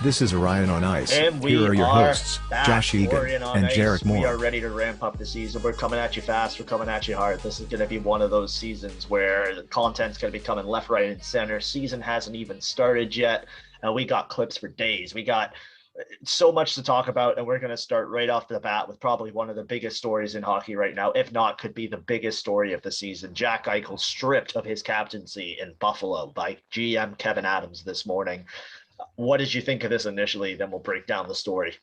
This is Orion on Ice. And Here we are your are hosts, back. Josh Egan Orion On and Ice. Jarek We are Moore. ready to ramp up the season. We're coming at you fast. We're coming at you hard. This is going to be one of those seasons where the content's going to be coming left, right, and center. Season hasn't even started yet, and we got clips for days. We got so much to talk about, and we're going to start right off the bat with probably one of the biggest stories in hockey right now, if not could be the biggest story of the season. Jack Eichel stripped of his captaincy in Buffalo by GM Kevin Adams this morning. What did you think of this initially? Then we'll break down the story.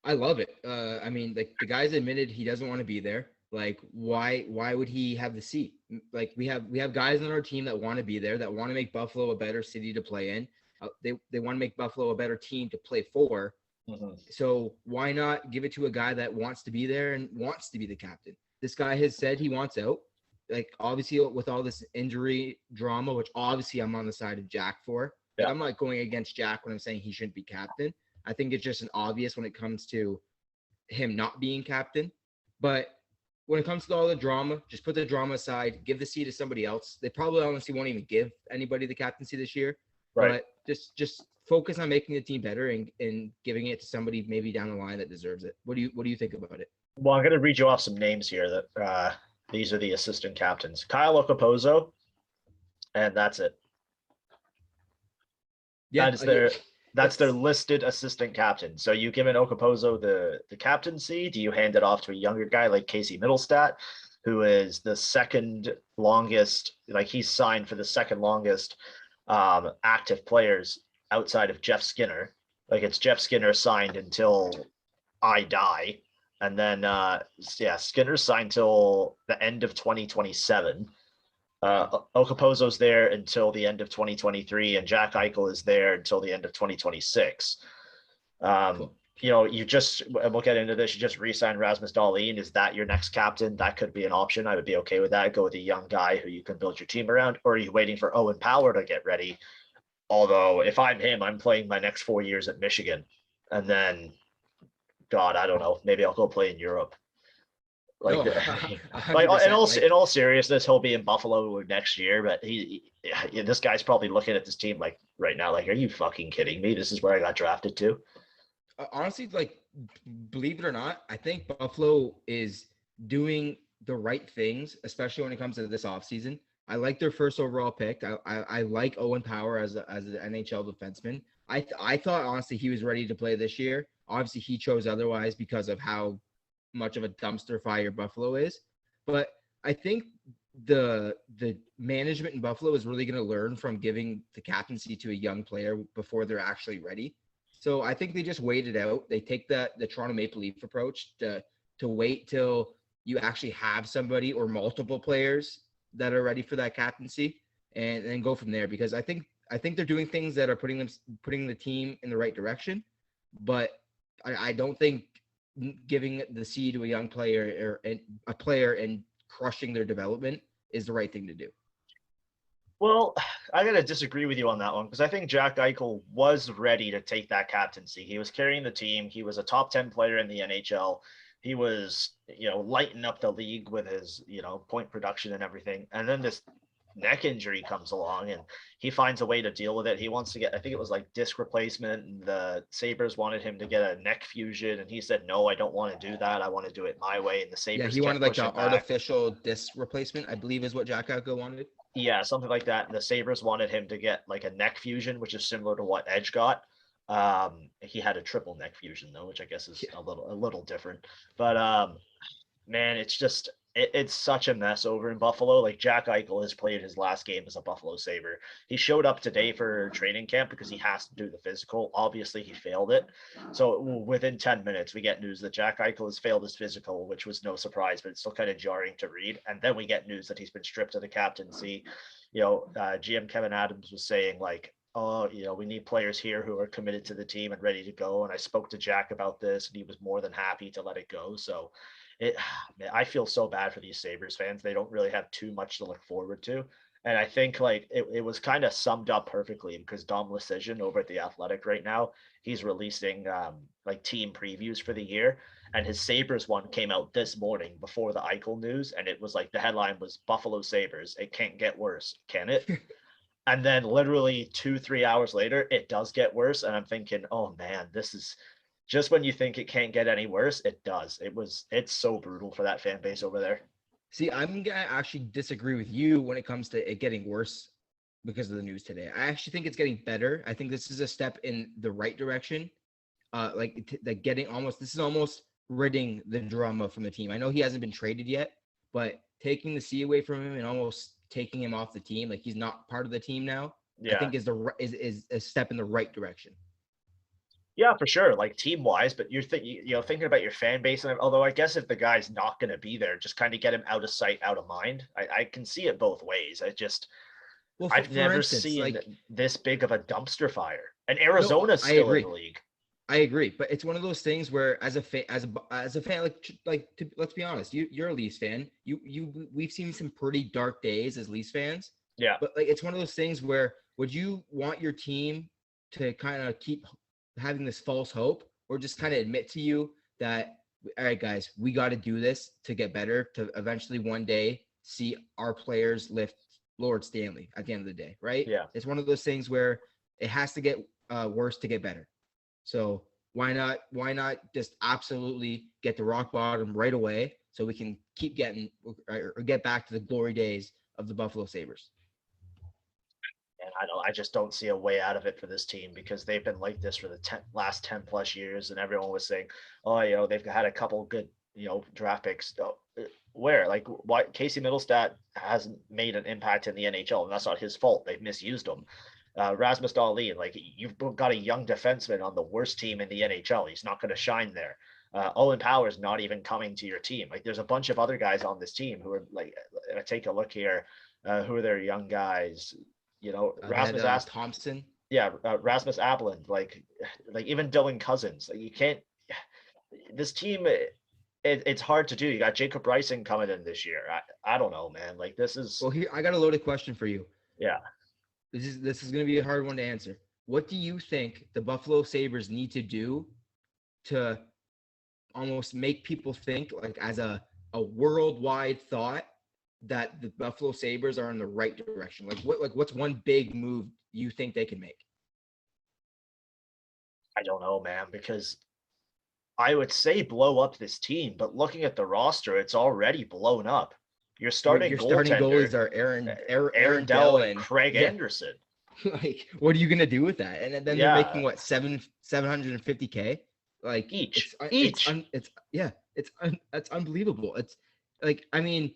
I love it. I mean, like the guy's admitted he doesn't want to be there. Like, why would he have the seat? Like, we have guys on our team that want to be there, that want to make Buffalo a better city to play in. They want to make Buffalo a better team to play for. Mm-hmm. So why not give it to a guy that wants to be there and wants to be the captain? This guy has said he wants out. Like, obviously, with all this injury drama, which obviously I'm on the side of Jack for. Yeah. I'm not going against Jack when I'm saying he shouldn't be captain. I think it's just an obvious when it comes to him not being captain. But when it comes to all the drama, just put the drama aside, give the seat to somebody else. They probably honestly won't even give anybody the captaincy this year. Right. But just focus on making the team better and giving it to somebody maybe down the line that deserves it. What do you think about it? Well, I'm going to read you off some names here that these are the assistant captains. Kyle Okposo, and that's it. Yeah, that's their listed assistant captain. So you give an Okposo the captaincy. Do you hand it off to a younger guy like Casey Middlestat, who is the second longest, like he's signed for the second longest active players outside of Jeff Skinner. Like it's Jeff Skinner signed until I die. And then Skinner signed till the end of 2027. Okposo's there until the end of 2023, and Jack Eichel is there until the end of 2026. Cool. You know, and we'll get into this, you just re-signed Rasmus Dahlin. Is that your next captain? That could be an option. I would be okay with that. Go with a young guy who you can build your team around. Or are you waiting for Owen Power to get ready? Although, if I'm him, I'm playing my next 4 years at Michigan. And then, God, I don't know. Maybe I'll go play in Europe. Like, No, like 100%, in all seriousness, he'll be in Buffalo next year. But this guy's probably looking at this team like right now, like, are you fucking kidding me? This is where I got drafted to. honestly, like, believe it or not, I think Buffalo is doing the right things, especially when it comes to this offseason. I like their first overall pick. I like Owen Power as an NHL defenseman. I thought honestly he was ready to play this year. Obviously, he chose otherwise because of how much of a dumpster fire Buffalo is. But I think the management in Buffalo is really going to learn from giving the captaincy to a young player before they're actually ready. So I think they just wait it out. They take the Toronto Maple Leaf approach to wait till you actually have somebody or multiple players that are ready for that captaincy and then go from there, because I think they're doing things that are putting the team in the right direction. But I don't think giving the C to a young player or a player and crushing their development is the right thing to do. Well, I gotta disagree with you on that one, because I think Jack Eichel was ready to take that captaincy. He was carrying the team. He was a top 10 player in the NHL. He was, lighting up the league with his, point production and everything. And then this neck injury comes along and he finds a way to deal with it. He wants to get, I think it was like disc replacement, and the Sabres wanted him to get a neck fusion. And he said, no, I don't want to do that. I want to do it my way. And the Sabres, Yeah, he wanted like the back. artificial disc replacement, I believe is what Jack Eichel wanted. Yeah, something like that. And the Sabres wanted him to get like a neck fusion, which is similar to what Edge got. He had a triple neck fusion though, which I guess is a little different. But man, it's such a mess over in Buffalo. Like, Jack Eichel has played his last game as a Buffalo Sabre. He showed up today for training camp because he has to do the physical. Obviously, he failed it. So within 10 minutes, we get news that Jack Eichel has failed his physical, which was no surprise, but it's still kind of jarring to read. And then we get news that he's been stripped of the captaincy. GM Kevin Adams was saying, like, oh, we need players here who are committed to the team and ready to go. And I spoke to Jack about this, and he was more than happy to let it go. So I feel so bad for these Sabres fans. They don't really have too much to look forward to. And I think like it was kind of summed up perfectly because Dom Lucian over at The Athletic right now, he's releasing like team previews for the year. And his Sabres one came out this morning before the Eichel news. And it was like, the headline was Buffalo Sabres. It can't get worse, can it? And then literally 2-3 hours later, it does get worse. And I'm thinking, oh man, this is just when you think it can't get any worse, it does. It's so brutal for that fan base over there. See, I'm gonna actually disagree with you when it comes to it getting worse because of the news today. I actually think it's getting better. I think this is a step in the right direction. Like getting almost this is almost ridding the drama from the team. I know he hasn't been traded yet, but taking the C away from him and almost taking him off the team, like he's not part of the team now, I Yeah. think is a step in the right direction. Yeah, for sure. Like team wise, but thinking about your fan base, and although I guess if the guy's not going to be there, just kind of get him out of sight, out of mind. I can see it both ways. Well, I've for never instance, seen like this big of a dumpster fire, and no, Arizona's I still in agree. the league. I agree, but it's one of those things where, as a fan, let's be honest, you're a Leafs fan. We've seen some pretty dark days as Leafs fans, Yeah, but like it's one of those things where would you want your team to kind of keep having this false hope, or just kind of admit to you that all right, guys, we got to do this to get better, to eventually one day see our players lift Lord Stanley at the end of the day, right? yeah. It's one of those things where it has to get worse to get better. So why not just absolutely get to rock bottom right away so we can keep getting or get back to the glory days of the Buffalo Sabres? And I just don't see a way out of it for this team because they've been like this for the last 10 plus years, and everyone was saying, oh, they've had a couple good, draft picks. Where like why Casey Middlestat hasn't made an impact in the NHL, and that's not his fault. They've misused him. Rasmus Dahlin, like you've got a young defenseman on the worst team in the NHL. He's not going to shine there. Owen Power's not even coming to your team. Like there's a bunch of other guys on this team who are like, take a look here. Who are their young guys? Rasmus Thompson. Yeah, Rasmus Ablin, like even Dylan Cousins. Like you can't. This team, it's hard to do. You got Jacob Bryson coming in this year. I don't know, man. Like this is Well, here I got a loaded question for you. yeah. This is going to be a hard one to answer. What do you think the Buffalo Sabres need to do to almost make people think, like as a worldwide thought, that the Buffalo Sabres are in the right direction? What's one big move you think they can make? I don't know, man, because I would say blow up this team, but looking at the roster, it's already blown up. Your starting Your starting goalies goaltender, are Aaron Dell and Craig Anderson. Like, what are you gonna do with that? And then they're making what 750K? Like each. That's unbelievable. It's like, I mean,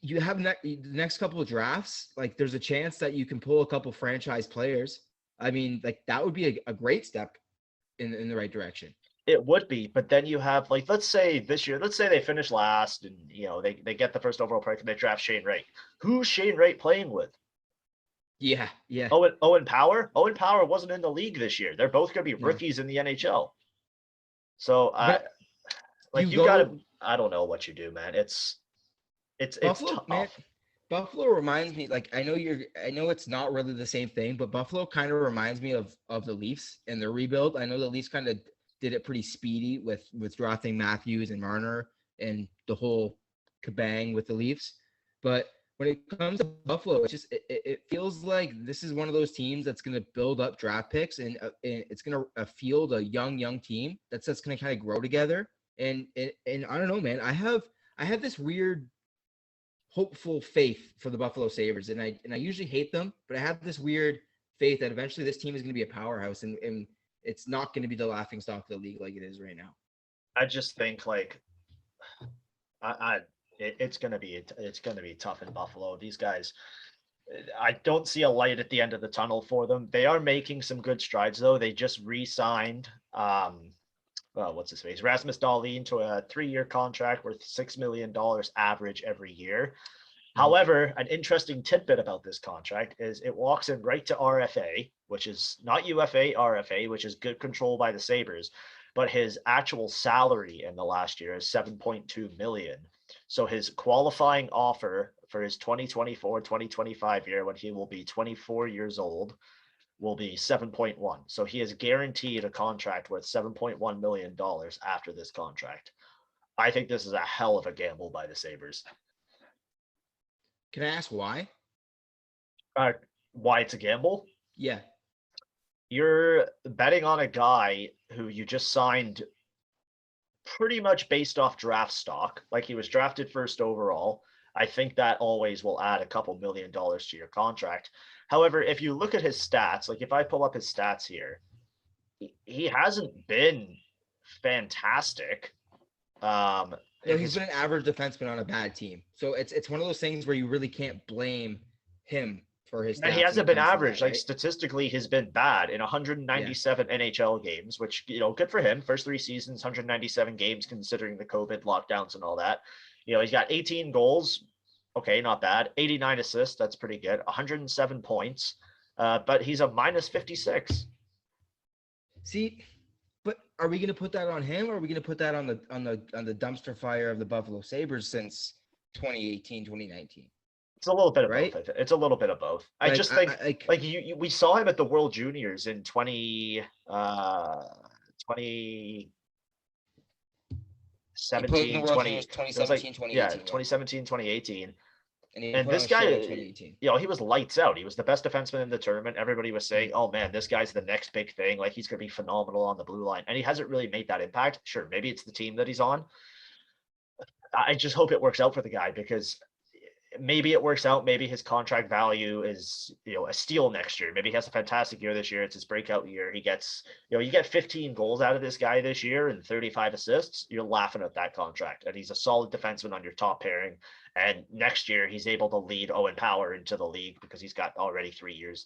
you have the next couple of drafts, like there's a chance that you can pull a couple franchise players. I mean, like that would be a great step in the right direction. It would be, but then you have like let's say this year, let's say they finish last and they get the first overall pick and they draft Shane Wright. Who's Shane Wright playing with? Yeah. Owen Power? Owen Power wasn't in the league this year. They're both gonna be rookies in the NHL. So you gotta I don't know what you do, man. It's Buffalo, tough. man. Buffalo reminds me, like I know it's not really the same thing, but Buffalo kind of reminds me of the Leafs and their rebuild. I know the Leafs kind of did it pretty speedy with drafting Matthews and Marner and the whole kabang with the Leafs. But when it comes to Buffalo, it feels like this is one of those teams that's going to build up draft picks, and it's going to field a young team that's going to kind of grow together. And I don't know, man. I have this weird hopeful faith for the Buffalo Sabres, and I usually hate them, but I have this weird faith that eventually this team is going to be a powerhouse, and it's not going to be the laughing stock of the league like it is right now. I just think like it's gonna be tough in Buffalo. These guys, I don't see a light at the end of the tunnel for them. They are making some good strides though. They just re-signed what's his face, Rasmus Dahlin, to a 3-year contract worth $6 million average every year. However, an interesting tidbit about this contract is it walks in right to RFA, which is not UFA, RFA, which is good control by the Sabres, but his actual salary in the last year is $7.2 million. So his qualifying offer for his 2024-2025 year, when he will be 24 years old, will be 7.1. So he is guaranteed a contract worth $7.1 million after this contract. I think this is a hell of a gamble by the Sabres. Can I ask why? Why it's a gamble? Yeah. You're betting on a guy who you just signed pretty much based off draft stock. Like he was drafted first overall. I think that always will add a couple $1 million to your contract. However, if you look at his stats, like if I pull up his stats here, he hasn't been fantastic. He's been an average defenseman on a bad team. So it's one of those things where you really can't blame him for his stats. He hasn't been average. That, right? Like statistically, he's been bad in 197 NHL games, which, good for him. First 3 seasons, 197 games, considering the COVID lockdowns and all that. He's got 18 goals. Okay, not bad. 89 assists. That's pretty good. 107 points. But he's a minus 56. See, but are we going to put that on him, or are we going to put that on the dumpster fire of the Buffalo Sabres since 2018, 2019? It's a little bit of right? both. It's a little bit of both. I just think, we saw him at the World Juniors in 2017, 2018. And this guy, he was lights out. He was the best defenseman in the tournament. Everybody was saying, oh man, this guy's the next big thing. Like he's going to be phenomenal on the blue line. And he hasn't really made that impact. Sure, maybe it's the team that he's on. I just hope it works out for the guy, because maybe it works out. Maybe his contract value is, a steal next year. Maybe he has a fantastic year this year. It's his breakout year. He gets, you get 15 goals out of this guy this year and 35 assists. You're laughing at that contract. And he's a solid defenseman on your top pairing. And next year he's able to lead Owen Power into the league because he's got already 4 years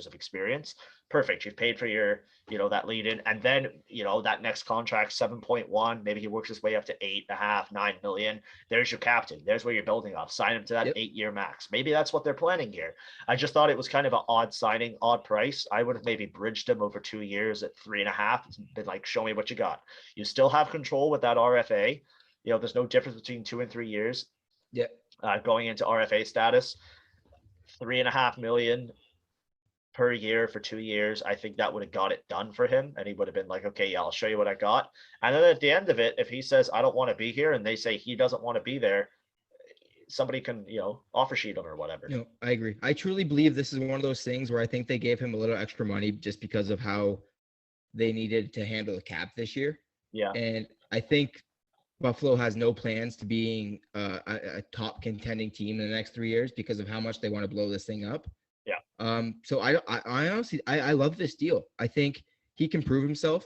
of experience. Perfect. You've paid for your, that lead in. And then, that next contract, 7.1, maybe he works his way up to 8.5, 9 million. There's your captain. There's where you're building off. Sign him to that 8-year max. Maybe that's what they're planning here. I just thought it was kind of an odd signing, odd price. I would have maybe bridged him over 2 years at 3.5. Been like, show me what you got. You still have control with that RFA. There's no difference between 2 and 3 years. Yeah. Going into RFA status, 3.5 million per year for 2 years. I think that would have got it done for him, and he would have been like, okay, yeah, I'll show you what I got. And then at the end of it, if he says I don't want to be here, and they say he doesn't want to be there, somebody can, offer sheet him or whatever. No, I agree. I truly believe this is one of those things where I think they gave him a little extra money just because of how they needed to handle the cap this year. Yeah. And I think Buffalo has no plans to being a top contending team in the next 3 years because of how much they want to blow this thing up. Yeah. So I honestly, I love this deal. I think he can prove himself.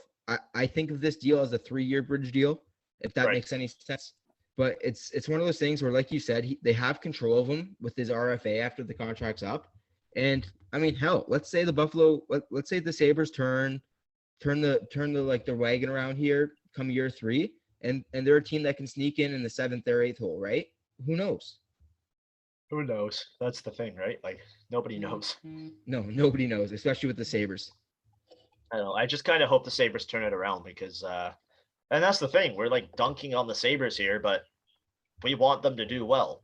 I think of this deal as a 3-year bridge deal, if that makes any sense. But it's one of those things where, like you said, they have control of him with his RFA after the contract's up. And I mean, hell, let's say let's say the Sabres turn their wagon around here come year 3. And they're a team that can sneak in the 7th or 8th hole, right? Who knows? Who knows? That's the thing, right? Like, nobody knows. No, nobody knows, especially with the Sabres. I don't know. I just kind of hope the Sabres turn it around because, and that's the thing. We're like dunking on the Sabres here, but we want them to do well.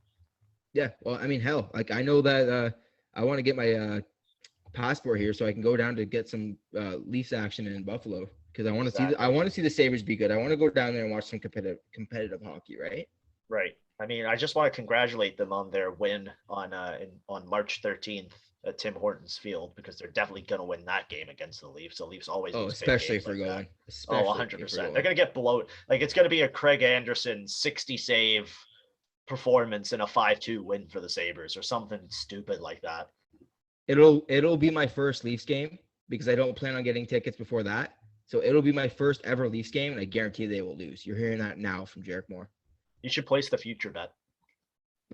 Yeah. Well, I mean, hell, like I know that I want to get my passport here so I can go down to get some Leafs action in Buffalo. Because I want to see the Sabres be good. I want to go down there and watch some competitive hockey, right? Right. I mean, I just want to congratulate them on their win on March 13th at Tim Hortons Field, because they're definitely going to win that game against the Leafs. The Leafs always lose especially if like we're going. 100%. They're going to get blown. Like, it's going to be a Craig Anderson 60 save performance and a 5-2 win for the Sabres or something stupid like that. It'll be my first Leafs game because I don't plan on getting tickets before that. So it'll be my first ever Leafs game, and I guarantee they will lose. You're hearing that now from Jarek Moore. You should place the future bet.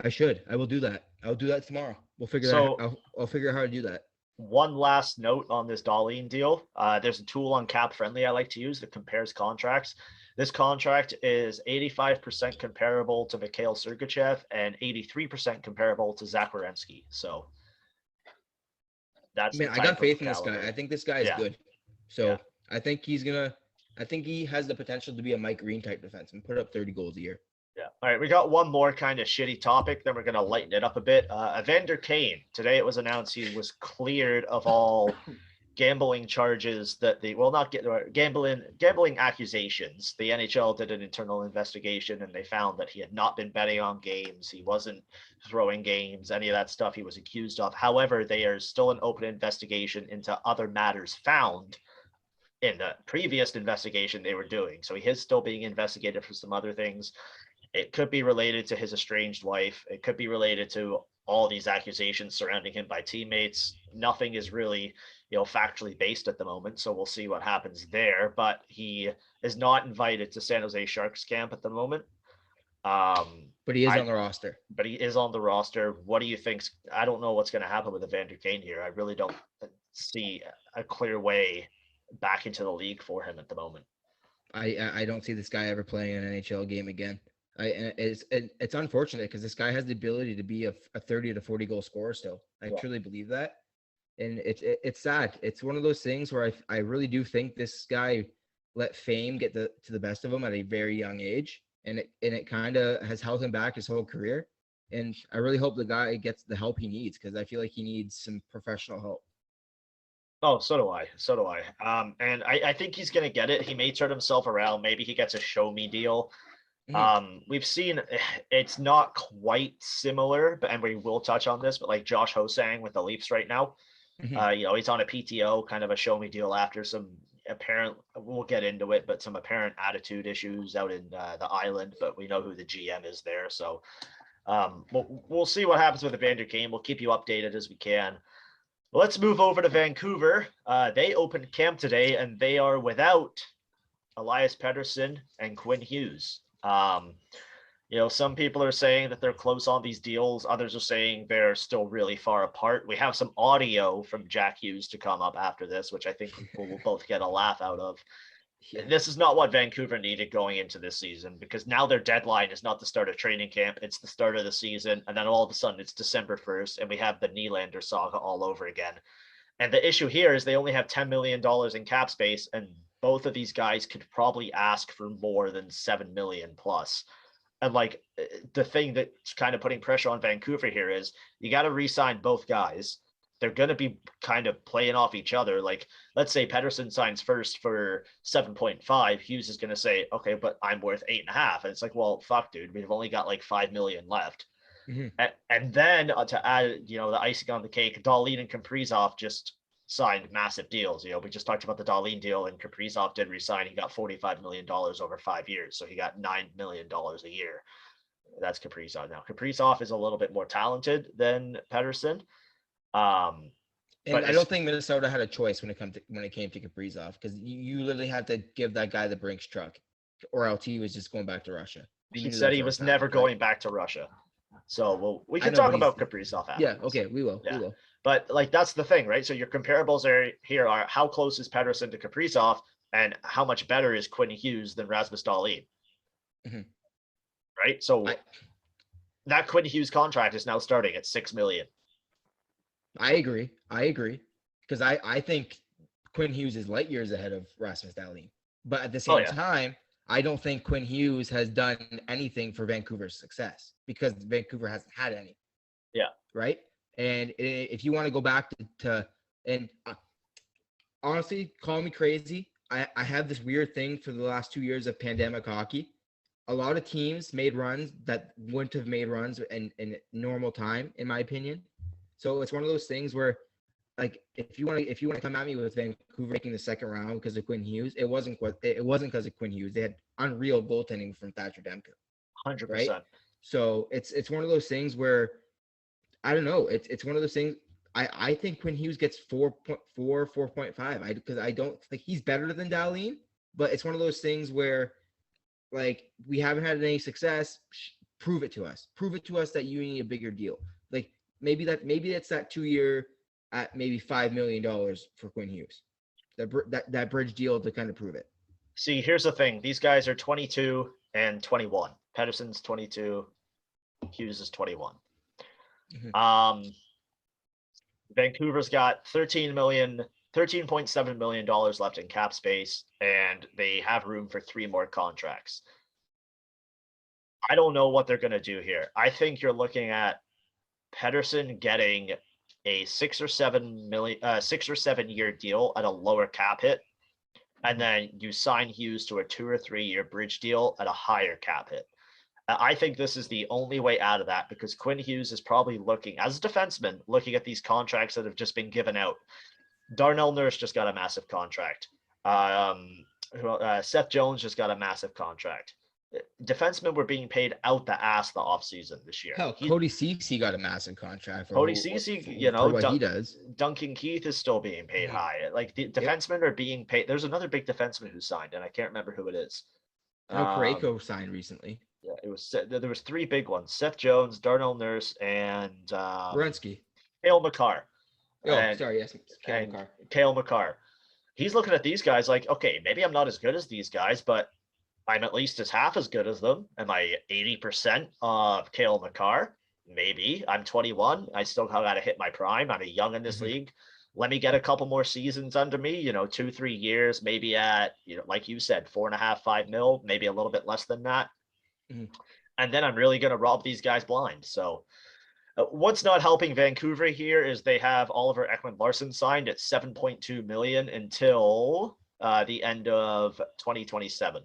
I should. I will do that. I'll do that tomorrow. We'll figure out. I'll figure out how to do that. One last note on this Dahlin deal. There's a tool on Cap Friendly I like to use that compares contracts. This contract is 85% comparable to Mikhail Sergachev and 83% comparable to Zach Werenski. So that's. I got faith in this guy. I think this guy is good. So. Yeah. I think he has the potential to be a Mike Green type defenseman, put up 30 goals a year. Yeah. All right. We got one more kind of shitty topic. Then we're going to lighten it up a bit. Evander Kane. Today it was announced he was cleared of all gambling charges that they will not get gambling accusations. The NHL did an internal investigation and they found that he had not been betting on games. He wasn't throwing games, any of that stuff he was accused of. However, there is still an open investigation into other matters found in the previous investigation they were doing. So he is still being investigated for some other things. It could be related to his estranged wife. It could be related to all these accusations surrounding him by teammates. Nothing is really, factually based at the moment. So we'll see what happens there. But he is not invited to San Jose Sharks camp at the moment. But he is on the roster. But he is on the roster. What do you think? I don't know what's going to happen with Evander Kane here. I really don't see a clear way back into the league for him at the moment. I don't see this guy ever playing an NHL game again. It's unfortunate because this guy has the ability to be a 30 to 40 goal scorer still. I truly believe that. And it's sad. It's one of those things where I really do think this guy let fame get to the best of him at a very young age. And it kind of has held him back his whole career. And I really hope the guy gets the help he needs because I feel like he needs some professional help. Oh, so do I. And I think he's going to get it. He may turn himself around. Maybe he gets a show me deal. We've seen it's not quite similar, and we will touch on this, but like Josh Hosang with the Leafs right now, he's on a PTO, kind of a show me deal after some apparent, we'll get into it, but some apparent attitude issues out in the island, but we know who the GM is there. So we'll see what happens with Evander Kane. We'll keep you updated as we can. Let's move over to Vancouver. They opened camp today and they are without Elias Pettersson and Quinn Hughes. Some people are saying that they're close on these deals. Others are saying they're still really far apart. We have some audio from Jack Hughes to come up after this, which I think we'll both get a laugh out of. This is not what Vancouver needed going into this season, because now their deadline is not the start of training camp. It's the start of the season. And then all of a sudden it's December 1st and we have the Nylander saga all over again. And the issue here is they only have $10 million in cap space, and both of these guys could probably ask for more than 7 million plus. And like the thing that's kind of putting pressure on Vancouver here is you got to re-sign both guys. They're going to be kind of playing off each other. Like, let's say Pettersson signs first for 7.5. Hughes is going to say, okay, but I'm worth 8.5. And it's like, well, fuck, dude, we've only got like 5 million left. And then to add, the icing on the cake, Dahlin and Kaprizov just signed massive deals. We just talked about the Dahlin deal, and Kaprizov did resign. He got $45 million over 5 years. So he got $9 million a year. That's Kaprizov. Now, Kaprizov is a little bit more talented than Pettersson. And I don't think Minnesota had a choice when it came to Kaprizov, because you literally had to give that guy the Brinks truck, or else he was just going back to Russia. He said he was never going back to Russia. So we can talk about Kaprizov after. Yeah, okay, we will. But like that's the thing, right? So your comparables here are how close is Pettersson to Kaprizov, and how much better is Quinn Hughes than Rasmus Dahlin? Right. So that Quinn Hughes contract is now starting at $6 million. I agree. Because I think Quinn Hughes is light years ahead of Rasmus Dahlin. But at the same time, I don't think Quinn Hughes has done anything for Vancouver's success, because Vancouver hasn't had any. Yeah. Right? And if you want to go back to honestly, call me crazy, I have this weird thing for the last 2 years of pandemic hockey. A lot of teams made runs that wouldn't have made runs in normal time, in my opinion. So it's one of those things where, like, if you want to come at me with Vancouver making the second round because of Quinn Hughes, it wasn't because of Quinn Hughes. They had unreal goaltending from Thatcher Demko. 100%. Right? So it's one of those things where, I don't know. It's one of those things. I think Quinn Hughes gets 4.4, 4.5. Because I don't think he's better than Dahlin, but it's one of those things where, like, we haven't had any success. Prove it to us. Prove it to us that you need a bigger deal. Like, maybe that's that 2 year at maybe $5 million for Quinn Hughes. That bridge deal to kind of prove it. See, here's the thing. These guys are 22 and 21. Pettersson's 22. Hughes is 21. Vancouver's got $13.7 million left in cap space, and they have room for 3 more contracts. I don't know what they're going to do here. I think you're looking at Pettersson getting a 6 or 7 year deal at a lower cap hit, and then you sign Hughes to a 2 or 3 year bridge deal at a higher cap hit. I think this is the only way out of that, because Quinn Hughes is probably looking, as a defenseman, looking at these contracts that have just been given out. Darnell Nurse just got a massive contract. Seth Jones just got a massive contract. Defensemen were being paid out the ass the offseason this year. Hell, Cody Ceci got a massive contract. Cody Ceci, for what he does. Duncan Keith is still being paid high. Like, the defensemen are being paid. There's another big defenseman who signed, and I can't remember who it is. I know Parayko signed recently. Yeah, there was 3 big ones: Seth Jones, Darnell Nurse, and Werenski. Cale Makar. Cale Makar. He's looking at these guys like, okay, maybe I'm not as good as these guys, but I'm at least as half as good as them. Am I 80% of Cale Makar? Maybe. I'm 21. I still got to hit my prime. I'm young in this league. Let me get a couple more seasons under me, 2-3 years, maybe at, like you said, 4.5, 5 mil, maybe a little bit less than that. And then I'm really going to rob these guys blind. So what's not helping Vancouver here is they have Oliver Ekman-Larsson signed at $7.2 million until the end of 2027.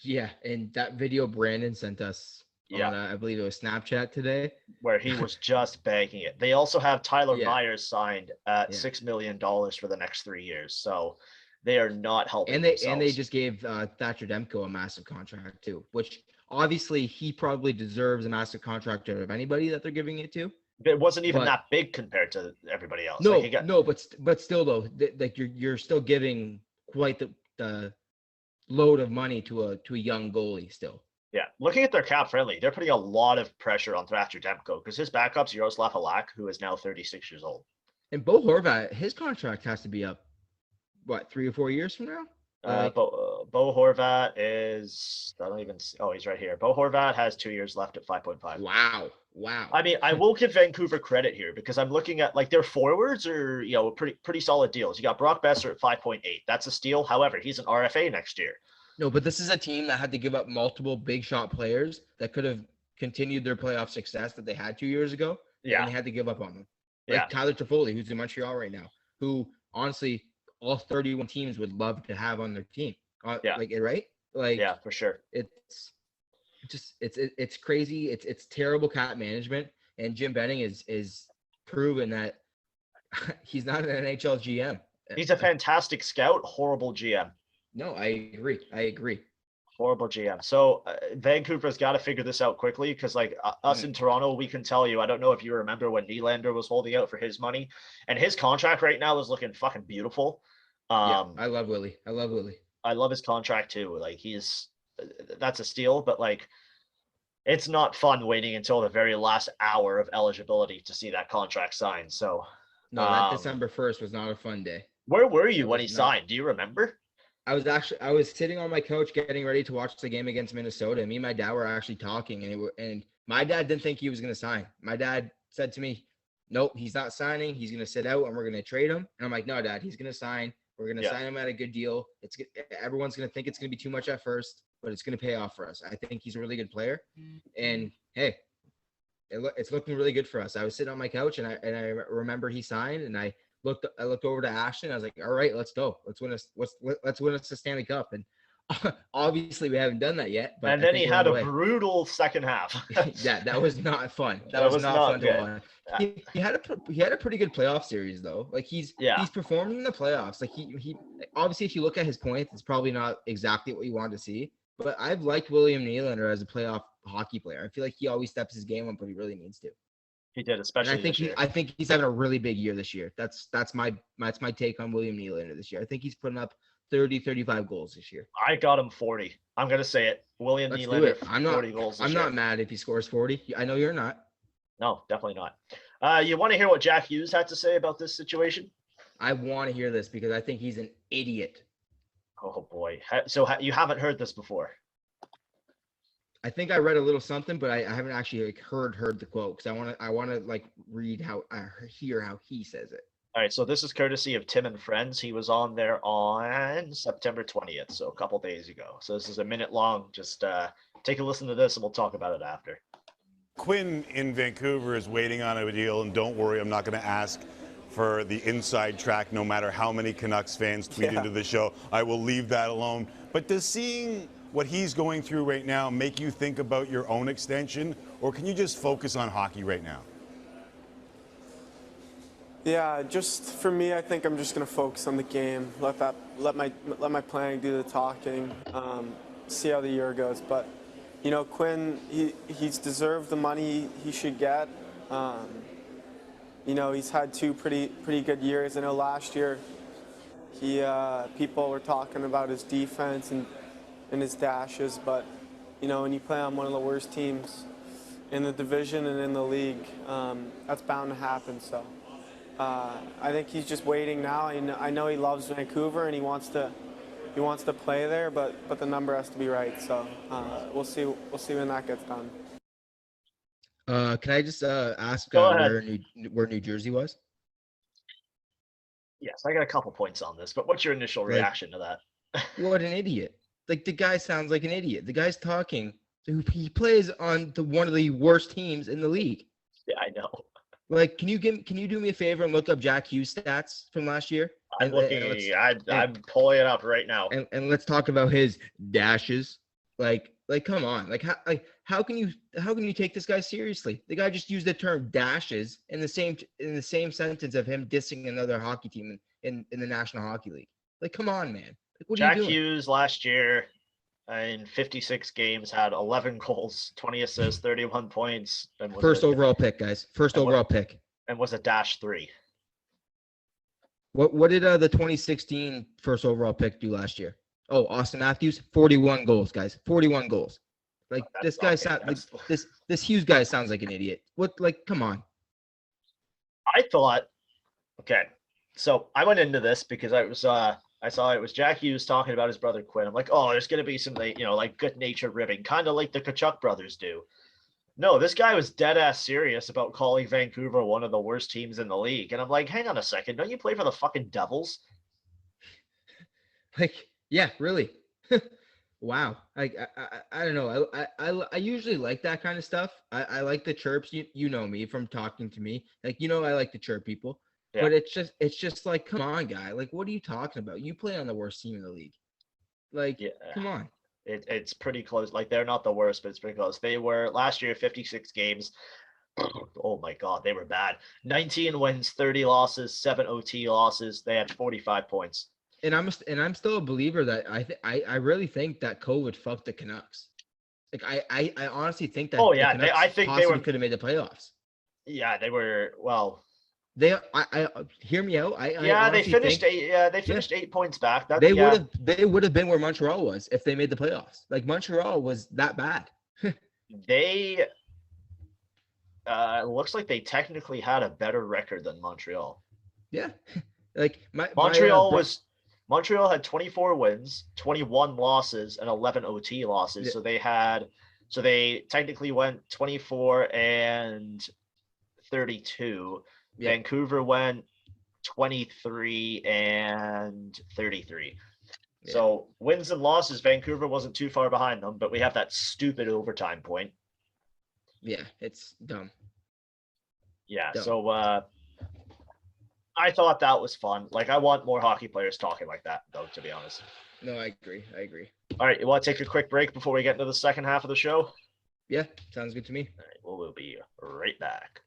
Yeah, and that video Brandon sent us on, I believe it was Snapchat today, where he was just begging it. They also have Tyler Myers signed at $6 million for the next 3 years. So they are not helping. And they just gave Thatcher Demko a massive contract too, which obviously he probably deserves a massive contract out of anybody that they're giving it to. It wasn't even that big compared to everybody else. No, but still though, like you're still giving quite the load of money to a young goalie still. Yeah, looking at their cap friendly, they're putting a lot of pressure on Thatcher Demko because his backup's Jaroslav Halak, who is now 36 years old. And Bo Horvat, his contract has to be up, 3 or 4 years from now? Bo Horvat is, I don't even see, he's right here. Bo Horvat has 2 years left at 5.5. Wow. I mean, I will give Vancouver credit here because I'm looking at, like, their forwards are, pretty solid deals. You got Brock Besser at 5.8. That's a steal. However, he's an RFA next year. No, but this is a team that had to give up multiple big shot players that could have continued their playoff success that they had 2 years ago. Yeah. And they had to give up on them. Like Tyler Toffoli, who's in Montreal right now, who honestly all 31 teams would love to have on their team. Right? Like, yeah, for sure. It's crazy. It's terrible cap management. And Jim Benning is proven that he's not an NHL GM. He's a fantastic scout, horrible GM. No, I agree. Horrible GM. So Vancouver's got to figure this out quickly because, like, us in Toronto, we can tell you. I don't know if you remember when Nylander was holding out for his money, and his contract right now is looking fucking beautiful. I love Willie. I love his contract too. Like, that's a steal, but like, it's not fun waiting until the very last hour of eligibility to see that contract signed. So no, that December 1st was not a fun day. Where were you when he signed? Do you remember? I was sitting on my couch getting ready to watch the game against Minnesota. Me and my dad were actually talking, and my dad didn't think he was going to sign. My dad said to me, "Nope, he's not signing. He's going to sit out, and we're going to trade him." And I'm like, "No, Dad, he's going to sign. We're going to sign him at a good deal. Everyone's going to think it's going to be too much at first, but it's going to pay off for us. I think he's a really good player, and hey, it's looking really good for us." I was sitting on my couch, and I remember he signed, and I looked over to Ashton. I was like, "All right, let's go. Let's win us the Stanley Cup." And obviously, we haven't done that yet. But and then he had a brutal second half. Yeah, that was not fun. That was not fun to watch. He had a pretty good playoff series though. Like he's performed in the playoffs. Like he obviously, if you look at his points, it's probably not exactly what you want to see. But I've liked William Nylander as a playoff hockey player. I feel like he always steps his game up when he really needs to. He did, especially. And I think he's having a really big year this year. That's my take on William Nylander this year. I think he's putting up 30-35 goals this year. I got him 40. I'm gonna say it. William Nylander, 40 goals. I'm not mad if he scores 40. I know you're not. No, definitely not. You want to hear what Jack Hughes had to say about this situation? I want to hear this because I think he's an idiot. Oh boy. So you haven't heard this before? I think I read a little something, but I haven't actually heard the quote because I want to like read hear how he says it. All right, so this is courtesy of Tim and Friends. He was on there on September 20th, so a couple days ago. So this is a minute long. Just take a listen to this, and we'll talk about it after. Quinn in Vancouver is waiting on a deal, and don't worry, I'm not going to ask for the inside track no matter how many Canucks fans tweet into the show. I will leave that alone. But does seeing what he's going through right now make you think about your own extension, or can you just focus on hockey right now? Yeah, just for me, I think I'm just gonna focus on the game. Let my planning do the talking. See how the year goes. But you know, Quinn, he's deserved the money he should get. You know, he's had two pretty good years. I know last year, people were talking about his defense and his dashes, but you know, when you play on one of the worst teams in the division and in the league, that's bound to happen. So. I think he's just waiting now. I know he loves Vancouver and he wants to play there, but the number has to be right. So we'll see when that gets done. Can I just ask Go where New Jersey was? Yes, I got a couple points on this, but what's your initial reaction to that? What an idiot! Like, the guy sounds like an idiot. The guy's talking. He plays on one of the worst teams in the league. Yeah, I know. Like, can you do me a favor and look up Jack Hughes' stats from last year? I'm pulling it up right now. And let's talk about his dashes. Like, come on. How can you take this guy seriously? The guy just used the term dashes in the same sentence of him dissing another hockey team in the National Hockey League. Like, come on, man. Like, what are you doing? Jack Hughes last year in 56 games had 11 goals, 20 assists, 31 points. And First overall pick, guys. First overall pick. And was a -3. What did the 2016 first overall pick do last year? Oh, Austin Matthews, 41 goals, guys. 41 goals. Like, this guy sounds like this Hughes guy sounds like an idiot. What, like, come on. I thought, okay, so I went into this because I saw it was Jack Hughes talking about his brother Quinn. I'm like, oh, there's gonna be some, like good natured ribbing, kind of like the Tkachuk brothers do. No, this guy was dead ass serious about calling Vancouver one of the worst teams in the league, and I'm like, hang on a second, don't you play for the fucking Devils? Like, yeah, really. Wow. Like, I don't know. I usually like that kind of stuff. I like the chirps. You know me from talking to me. Like, I like to chirp people. Yeah. But it's just like, come on, guy. Like, what are you talking about? You play on the worst team in the league. Like, yeah. Come on. It's pretty close. Like, they're not the worst, but it's pretty close. They were last year 56 games. Oh my God, they were bad. 19 wins, 30 losses, 7 OT losses. They had 45 points. And I'm still a believer that I really think that COVID fucked the Canucks. Like, I honestly think that. Oh yeah, I think they could have made the playoffs. Yeah, they were. Well, I hear me out. They finished 8 points back. They would have been where Montreal was if they made the playoffs. Like, Montreal was that bad. They looks like they technically had a better record than Montreal. Yeah, like Montreal had 24 wins, 21 losses, and 11 OT losses. Yeah. So they technically went 24 and 32. Yeah. Vancouver went 23 and 33. Yeah. So wins and losses, Vancouver wasn't too far behind them, but we have that stupid overtime point. Yeah, it's dumb. Yeah, dumb. So I thought that was fun. Like, I want more hockey players talking like that, though, to be honest. No, I agree. All right, you want to take a quick break before we get into the second half of the show? Yeah, sounds good to me. All right, well, we'll be right back.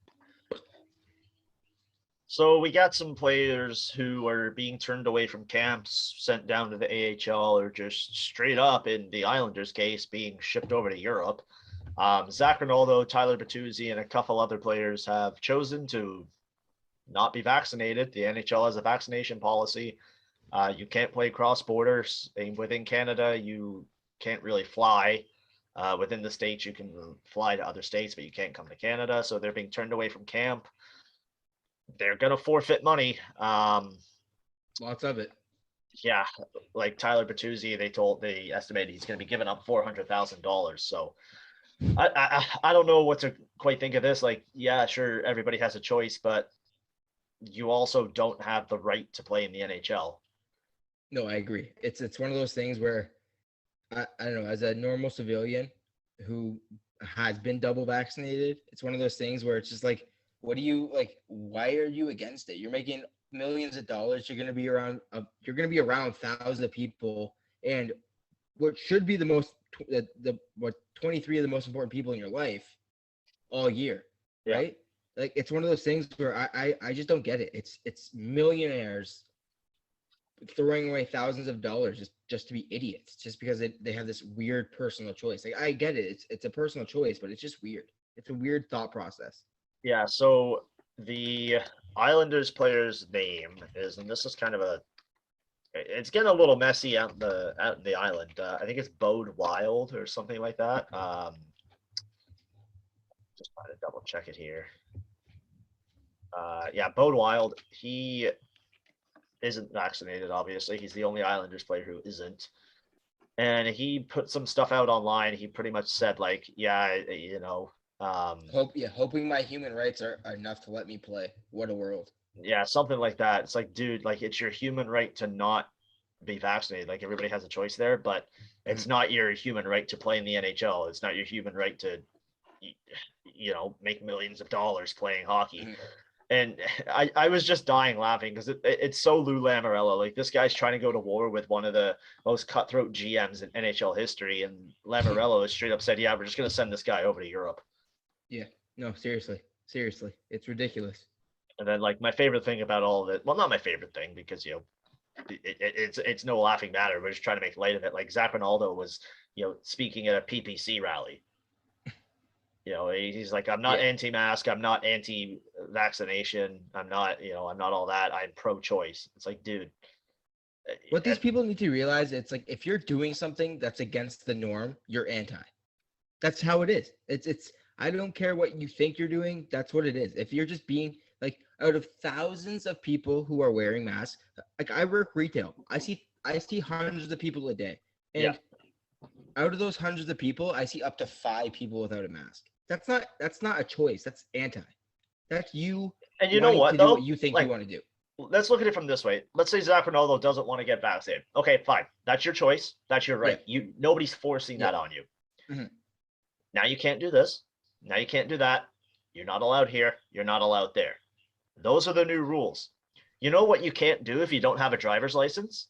So we got some players who are being turned away from camps, sent down to the AHL, or just straight up, in the Islanders' case, being shipped over to Europe. Zach Rinaldo, Tyler Bertuzzi, and a couple other players have chosen to not be vaccinated. The NHL has a vaccination policy. You can't play cross borders. Within Canada, you can't really fly. Within the states, you can fly to other states, but you can't come to Canada. So they're being turned away from camp. They're going to forfeit money. Lots of it. Yeah. Like Tyler Bertuzzi, they estimated he's going to be giving up $400,000. So I don't know what to quite think of this. Like, yeah, sure, everybody has a choice, but you also don't have the right to play in the NHL. No, I agree. It's one of those things where I don't know, as a normal civilian who has been double vaccinated. It's one of those things where it's just like, what do you like? Why are you against it? You're making millions of dollars. You're going to be around. You're going to be around thousands of people, and what should be the most what 23 of the most important people in your life all year, Yeah. right? Like it's one of those things where I just don't get it. It's millionaires throwing away thousands of dollars just to be idiots, just because they have this weird personal choice. Like I get it, it's a personal choice, but it's just weird. It's a weird thought process. Yeah, so the Islanders player's name is, and this is kind of it's getting a little messy out in the island. I think it's Bode Wild or something like that. Just trying to double check it here. Yeah, Bode Wild. He isn't vaccinated, obviously. He's the only Islanders player who isn't. And he put some stuff out online. He pretty much said, like, yeah, hoping my human rights are enough to let me play. What a world. Yeah, something like that. It's like, dude, like it's your human right to not be vaccinated. Like everybody has a choice there, but it's not your human right to play in the NHL. It's not your human right to, make millions of dollars playing hockey. And I was just dying laughing because it's so Lou Lamoriello. Like this guy's trying to go to war with one of the most cutthroat GMs in NHL history, and Lamoriello is straight up said, "Yeah, we're just gonna send this guy over to Europe." Yeah, no, seriously, it's ridiculous. And then like my favorite thing about all of it, well, not my favorite thing because it's no laughing matter. We're just trying to make light of it. Like Zach Ronaldo was speaking at a PPC rally. He's like, I'm not anti-mask, I'm not anti-vaccination, I'm not all that. I'm pro-choice. It's like, dude. What these people need to realize, it's like if you're doing something that's against the norm, you're anti. That's how it is. It's I don't care what you think you're doing. That's what it is. If you're just being like, out of thousands of people who are wearing masks, like I work retail, I see hundreds of people a day, and out of those hundreds of people, I see up to 5 people without a mask. That's not a choice. That's anti. That's you. And you know what, though? What you think you want to do. Let's look at it from this way. Let's say Zach Ronaldo doesn't want to get vaccinated. Okay, fine. That's your choice. That's your right. Nobody's forcing that on you. Mm-hmm. Now you can't do this. Now you can't do that. You're not allowed here. You're not allowed there. Those are the new rules. You know what you can't do if you don't have a driver's license?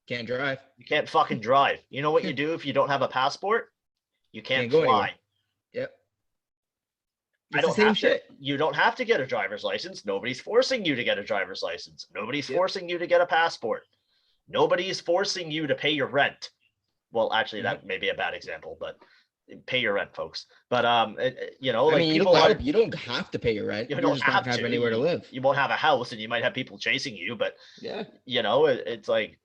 Can't drive. You can't fucking drive. You know what you do if you don't have a passport? You can't go fly. anywhere. Yep. I don't have to. You don't have to get a driver's license. Nobody's forcing you to get a driver's license. Nobody's forcing you to get a passport. Nobody's forcing you to pay your rent. Well, actually, that may be a bad example, but pay your rent, folks. But you don't have to pay your rent. You don't have to have anywhere to live. You won't have a house, and you might have people chasing you. But yeah, it's like,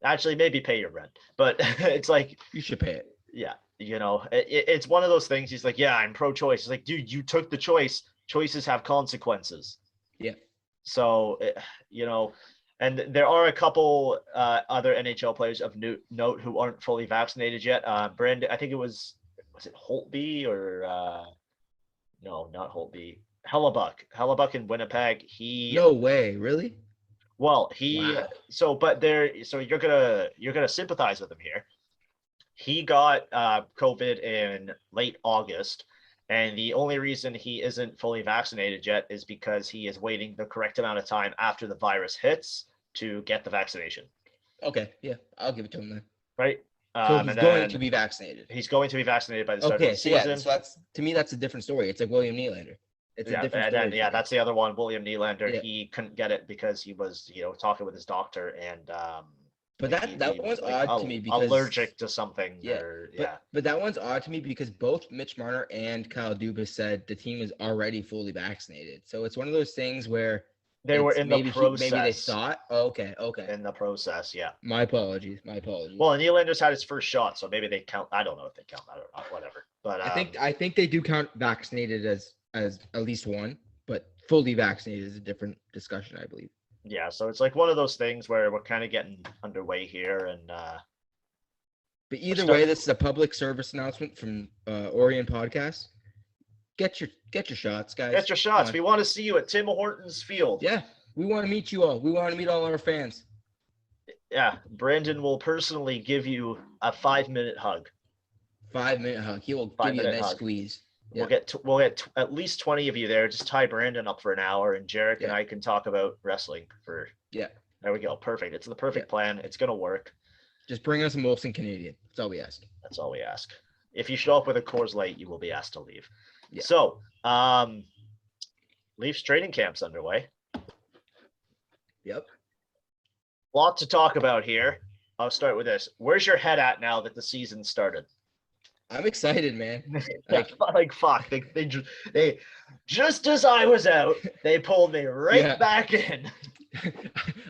actually, maybe pay your rent. But it's like you should pay it. Yeah. It's one of those things. He's like, yeah, I'm pro-choice. It's like, dude, you took the choice. Choices have consequences. Yeah. So, and there are a couple other NHL players of note who aren't fully vaccinated yet. Brandon, I think was it Holtby or no, not Holtby. Hellebuck in Winnipeg. No way, really? Well, wow. So you're gonna sympathize with him here. He got COVID in late August, and the only reason he isn't fully vaccinated yet is because he is waiting the correct amount of time after the virus hits to get the vaccination. Okay, yeah, I'll give it to him then. Right? So he's going to be vaccinated. He's going to be vaccinated by the start of the season. So that's, to me, that's a different story. It's like William Nylander. It's a different story. That's the other one, William Nylander. Yeah. He couldn't get it because he was, talking with his doctor, and but that one's odd to me because allergic to something. But that one's odd to me because both Mitch Marner and Kyle Dubas said the team is already fully vaccinated. So it's one of those things where they were in the process. Maybe they thought. Oh, okay. In the process, yeah. My apologies. Well, Nylander's had his first shot, so maybe they count. I don't know if they count that or not. Whatever. But I think they do count vaccinated as at least one, but fully vaccinated is a different discussion, I believe. Yeah, so it's like one of those things where we're kind of getting underway here, and but either way, this is a public service announcement from Orion Podcast. Get your shots, guys. Get your shots. We want to see you at Tim Hortons Field. Yeah, we want to meet you all. We want to meet all our fans. Yeah, Brandon will personally give you a 5-minute hug. 5-minute hug. He will give you a 5-minute nice hug. squeeze. We'll get at least 20 of you there. Just tie Brandon up for an hour, and Jarek and I can talk about wrestling for. Yeah. There we go. Perfect. It's the perfect plan. It's gonna work. Just bring us some Molson Canadian. That's all we ask. That's all we ask. If you show up with a Coors Light, you will be asked to leave. Yeah. So, Leafs training camp's underway. Yep. Lot to talk about here. I'll start with this. Where's your head at now that the season started? I'm excited, man. Like fuck. They just as I was out, they pulled me right back in.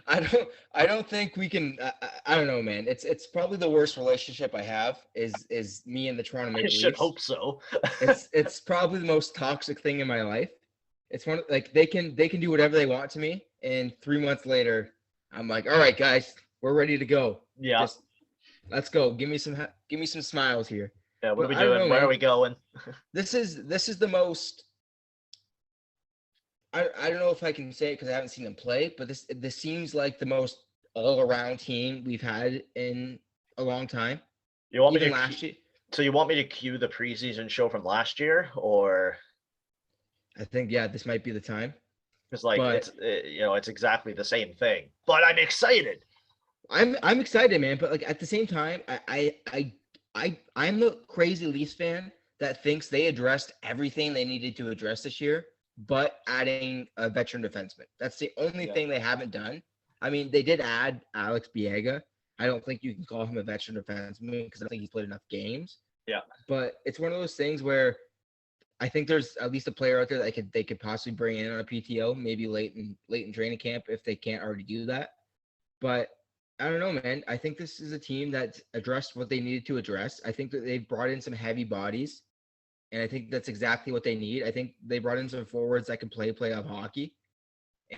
I don't think we can. I don't know, man. It's probably the worst relationship I have is me and the Toronto Maple Leafs. I should hope so. it's probably the most toxic thing in my life. It's one like they can do whatever they want to me, and 3 months later, I'm like, all right, guys, we're ready to go. Yeah, let's go. Give me some smiles here. Yeah, what are we doing? Where are we going? This is the most. I don't know if I can say it because I haven't seen them play, but this seems like the most all-around team we've had in a long time. You want me to last year? So you want me to cue the preseason show from last year, or? I think this might be the time. Because it's exactly the same thing. But I'm excited. I'm excited, man. But like at the same time, I'm the crazy Leafs fan that thinks they addressed everything they needed to address this year, but adding a veteran defenseman. That's the only thing they haven't done. I mean, they did add Alex Biega. I don't think you can call him a veteran defenseman because I don't think he's played enough games. Yeah. But it's one of those things where I think there's at least a player out there that they could possibly bring in on a PTO, maybe late in training camp if they can't already do that. But I don't know, man. I think this is a team that's addressed what they needed to address. I think that they've brought in some heavy bodies, and I think that's exactly what they need. I think they brought in some forwards that can play playoff hockey,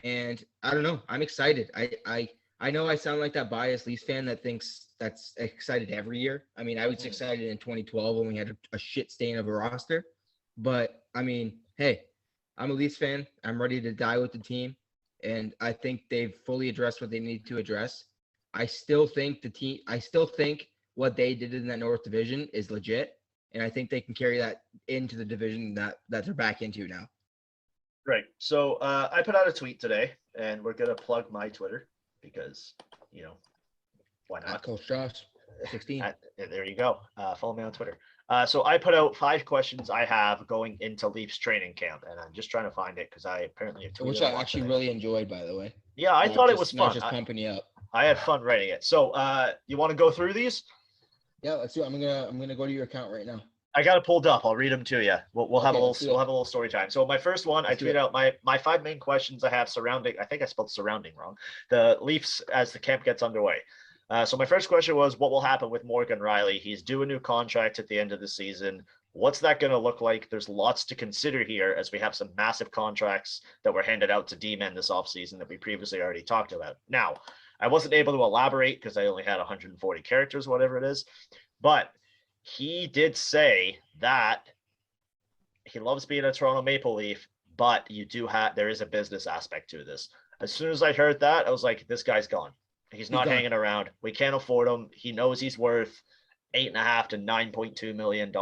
and I don't know. I'm excited. I know I sound like that biased Leafs fan that thinks that's excited every year. I mean, I was excited in 2012 when we had a shit stain of a roster. But, I mean, hey, I'm a Leafs fan. I'm ready to die with the team. And I think they've fully addressed what they need to address. I still think what they did in that North Division is legit. And I think they can carry that into the division that they're back into now. Right. So I put out a tweet today, and we're going to plug my Twitter because, why not? Coach Josh, 16. There you go. Follow me on Twitter. So I put out 5 questions I have going into Leafs training camp, and I'm just trying to find it because I apparently have tweeted. Which I actually really enjoyed, by the way. Yeah, I thought it was fun. Not just pumping you up. I had fun writing it. So you want to go through these? Yeah, let's do it. I'm gonna go to your account right now. I got it pulled up. I'll read them to you. We'll have a little story time. So my first one, I tweeted out my 5 main questions I have surrounding. I think I spelled surrounding wrong. The Leafs as the camp gets underway. So my first question was, what will happen with Morgan Rielly? He's due a new contract at the end of the season. What's that going to look like? There's lots to consider here as we have some massive contracts that were handed out to D-men this offseason that we previously already talked about. Now, I wasn't able to elaborate because I only had 140 characters, whatever it is. But he did say that he loves being a Toronto Maple Leaf, but there is a business aspect to this. As soon as I heard that, I was like, this guy's gone. He's not hanging around. We can't afford him. He knows he's worth $8.5 to $9.2 million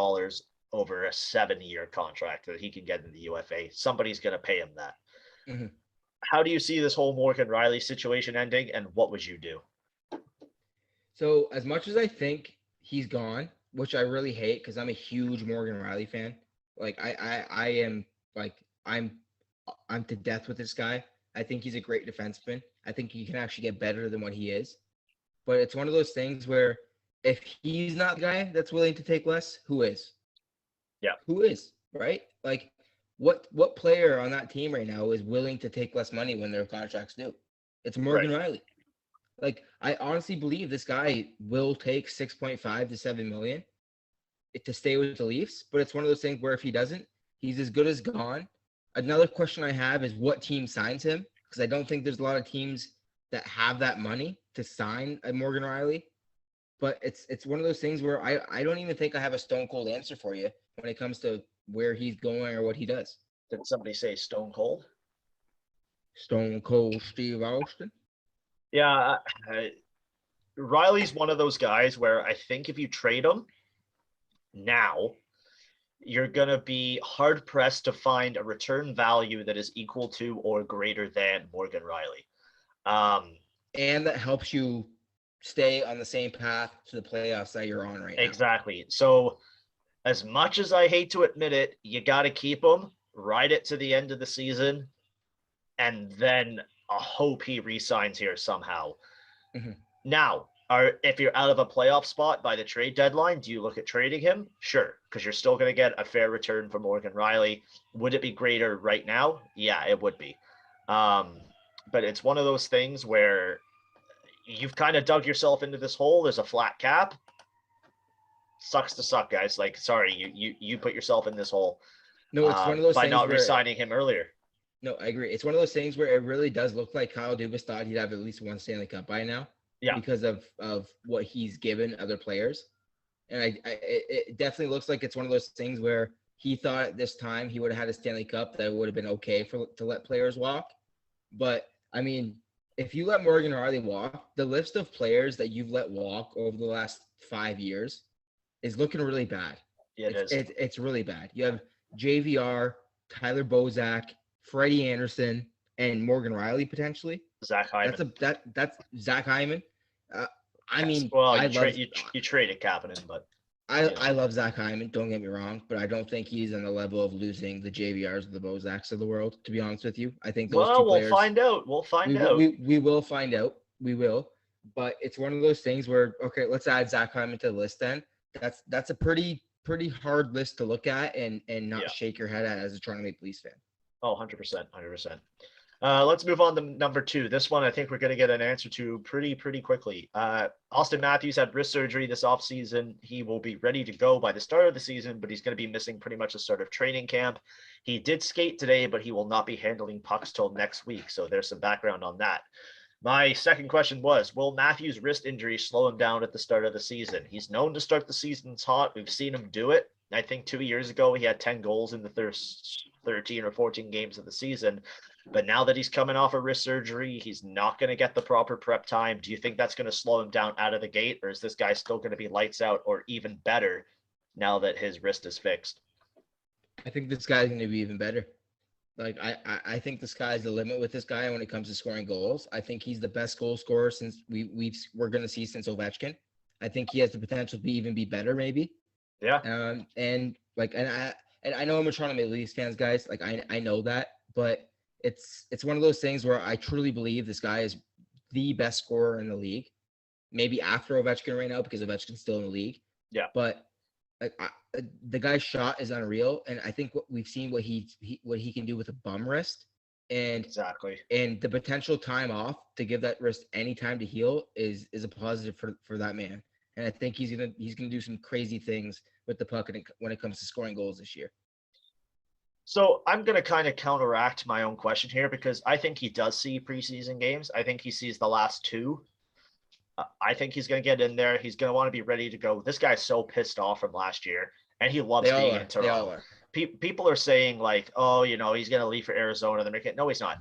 over a 7-year contract that he can get in the UFA. Somebody's going to pay him that. Mm-hmm. How do you see this whole Morgan Rielly situation ending, and what would you do? So as much as I think he's gone, which I really hate because I'm a huge Morgan Rielly fan. Like I am like I'm to death with this guy. I think he's a great defenseman. I think he can actually get better than what he is. But it's one of those things where if he's not the guy that's willing to take less, who is? Yeah. Who is, right? Like what player on that team right now is willing to take less money when their contract's due? It's Morgan Rielly. Like, I honestly believe this guy will take 6.5 to 7 million to stay with the Leafs, but it's one of those things where if he doesn't, he's as good as gone. Another question I have is what team signs him, because I don't think there's a lot of teams that have that money to sign a Morgan Rielly. But it's one of those things where I don't even think I have a stone cold answer for you when it comes to where he's going or what he does. Did somebody say Stone Cold? Stone Cold Steve Austin? Yeah, Rielly's one of those guys where I think if you trade him, now, you're going to be hard pressed to find a return value that is equal to or greater than Morgan Rielly. And that helps you stay on the same path to the playoffs that you're on right now. Exactly. So as much as I hate to admit it, you got to keep him, ride it to the end of the season, and then hope he re-signs here somehow. Mm-hmm. Now, if you're out of a playoff spot by the trade deadline, do you look at trading him? Sure, because you're still going to get a fair return for Morgan Rielly. Would it be greater right now? Yeah, it would be. But it's one of those things where you've kind of dug yourself into this hole. There's a flat cap. Sucks to suck, guys. Like, sorry, you put yourself in this hole. No, it's one of those by things not where, re-signing him earlier. No, I agree. It's one of those things where it really does look like Kyle Dubas thought he'd have at least one Stanley Cup by now. Yeah. Because of what he's given other players. And it definitely looks like it's one of those things where he thought at this time he would have had a Stanley Cup that would have been okay to let players walk. But, I mean, if you let Morgan Rielly walk, the list of players that you've let walk over the last 5 years is looking really bad. Yeah, It's really bad. You have JVR, Tyler Bozak, Freddie Anderson, and Morgan Rielly potentially. Zach Hyman. That's Zach Hyman. I mean, well, you traded Kapanen, but I love Zach Hyman. Don't get me wrong, but I don't think he's on the level of losing the JVRs or the Bozaks of the world. To be honest with you, I think those two players. We'll find out. We'll find out. We will find out. We will. But it's one of those things where let's add Zach Hyman to the list. Then that's a pretty hard list to look at and not shake your head at as a Toronto Maple Leafs fan. Oh, 100%. Let's move on to number 2. This one I think we're going to get an answer to pretty quickly. Austin Matthews had wrist surgery this offseason. He will be ready to go by the start of the season, but he's going to be missing pretty much the start of training camp. He did skate today, but he will not be handling pucks till next week. So there's some background on that. My second question was, will Matthews' wrist injury slow him down at the start of the season? He's known to start the seasons hot. We've seen him do it. I think 2 years ago, he had 10 goals in the first 13 or 14 games of the season. But now that he's coming off a wrist surgery, he's not going to get the proper prep time. Do you think that's going to slow him down out of the gate? Or is this guy still going to be lights out or even better now that his wrist is fixed? I think this guy's going to be even better. Like, I think the sky's the limit with this guy when it comes to scoring goals. I think he's the best goal scorer since we're going to see since Ovechkin. I think he has the potential to even be better, maybe. Yeah. And I know I'm a Toronto Maple Leafs fans, guys. Like, I know that, but it's one of those things where I truly believe this guy is the best scorer in the league. Maybe after Ovechkin right now because Ovechkin's still in the league. Yeah. But like the guy's shot is unreal, and I think we've seen what he can do with a bum wrist, and exactly, and the potential time off to give that wrist any time to heal is a positive for that man. And I think he's gonna do some crazy things with the puck when it comes to scoring goals this year. So I'm going to kind of counteract my own question here because I think he does see preseason games. I think he sees the last 2. I think he's going to get in there. He's going to want to be ready to go. This guy's so pissed off from last year, and he loves being in Toronto. People are saying like, oh, he's going to leave for Arizona. No, he's not.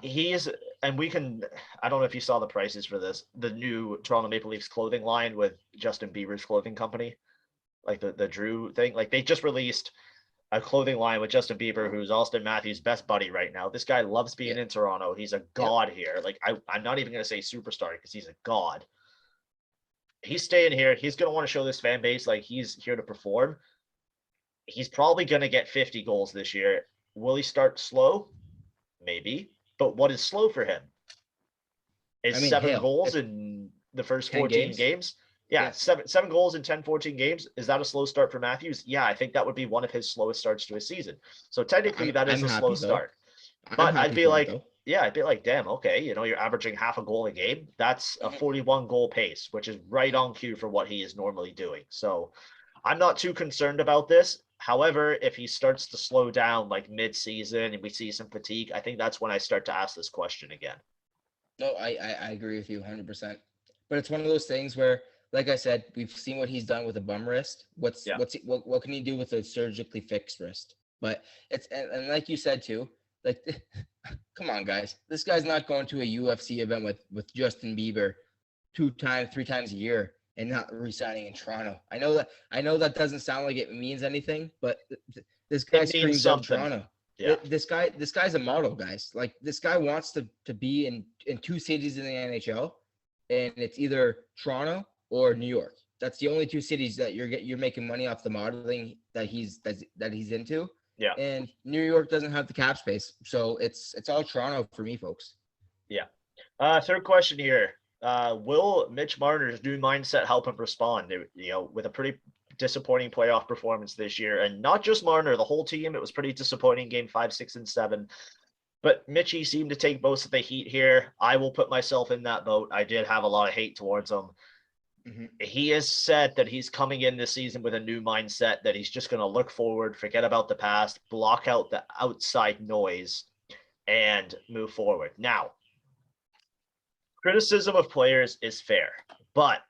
He is, and we can. I don't know if you saw the prices for this. The new Toronto Maple Leafs clothing line with Justin Bieber's clothing company, like the Drew thing. Like they just released a clothing line with Justin Bieber, who's Austin Matthews' best buddy right now. This guy loves being in Toronto. He's a god here. Like I'm not even going to say superstar because he's a god. He's staying here. He's going to want to show this fan base like he's here to perform. He's probably going to get 50 goals this year. Will he start slow? Maybe. But what is slow for him? Is 7 goals in the first 14 games? Yeah, 7 goals in 10, 14 games. Is that a slow start for Matthews? Yeah, I think that would be one of his slowest starts to a season. So technically that is a slow start. But I'd be like, damn, okay, you're averaging half a goal a game. That's a 41 goal pace, which is right on cue for what he is normally doing. So I'm not too concerned about this. However, if he starts to slow down like mid-season and we see some fatigue, I think that's when I start to ask this question again. No, I agree with you 100%. But it's one of those things where, like I said, we've seen what he's done with a bum wrist. What can he do with a surgically fixed wrist? But and like you said too, like come on guys, this guy's not going to a UFC event with Justin Bieber 2 times, 3 times a year and not resigning in Toronto. I know that doesn't sound like it means anything, but this guy It means screams out something. Toronto. Yeah. This guy's a model, guys. Like this guy wants to be in two cities in the NHL, and it's either Toronto or New York. That's the only two cities that you're making money off the modeling that he's into. Yeah. And New York doesn't have the cap space, so it's all Toronto for me, folks. Yeah. Third question here. Will Mitch Marner's new mindset help him respond? With a pretty disappointing playoff performance this year, and not just Marner, the whole team. It was pretty disappointing game 5, 6, and 7. But Mitchie seemed to take most of the heat here. I will put myself in that boat. I did have a lot of hate towards him. Mm-hmm. He has said that he's coming in this season with a new mindset, that he's just going to look forward, forget about the past, block out the outside noise, and move forward. Now, criticism of players is fair, but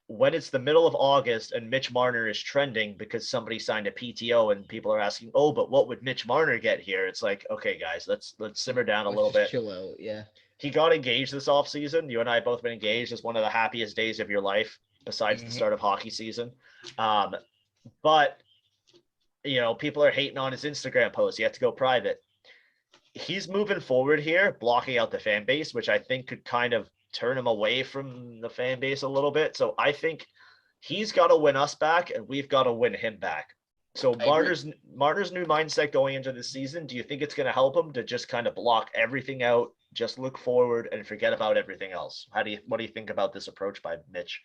when it's the middle of August and Mitch Marner is trending because somebody signed a PTO and people are asking, oh, but what would Mitch Marner get here? It's like, okay, guys, let's simmer down a little bit. Chill out, yeah. He got engaged this offseason. You and I have both been engaged. It's one of the happiest days of your life besides the start of hockey season. But, people are hating on his Instagram post. He had to go private. He's moving forward here, blocking out the fan base, which I think could kind of turn him away from the fan base a little bit. So I think he's got to win us back and we've got to win him back. So Marner's new mindset going into this season, do you think it's going to help him to just kind of block everything out, just look forward and forget about everything else? What do you think about this approach by Mitch?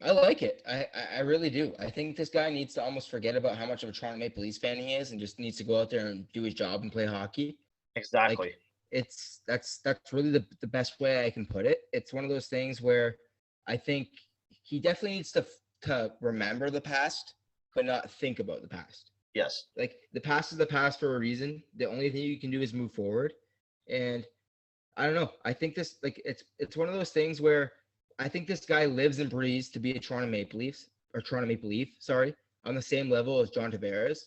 I like it. I really do. I think this guy needs to almost forget about how much of a Toronto Maple Leafs fan he is and just needs to go out there and do his job and play hockey. Exactly. That's really the best way I can put it. It's one of those things where I think he definitely needs to remember the past, but not think about the past. Yes. Like the past is the past for a reason. The only thing you can do is move forward. And I don't know. I think this it's one of those things where I think this guy lives and breathes to be a Toronto Maple Leaf, on the same level as John Tavares.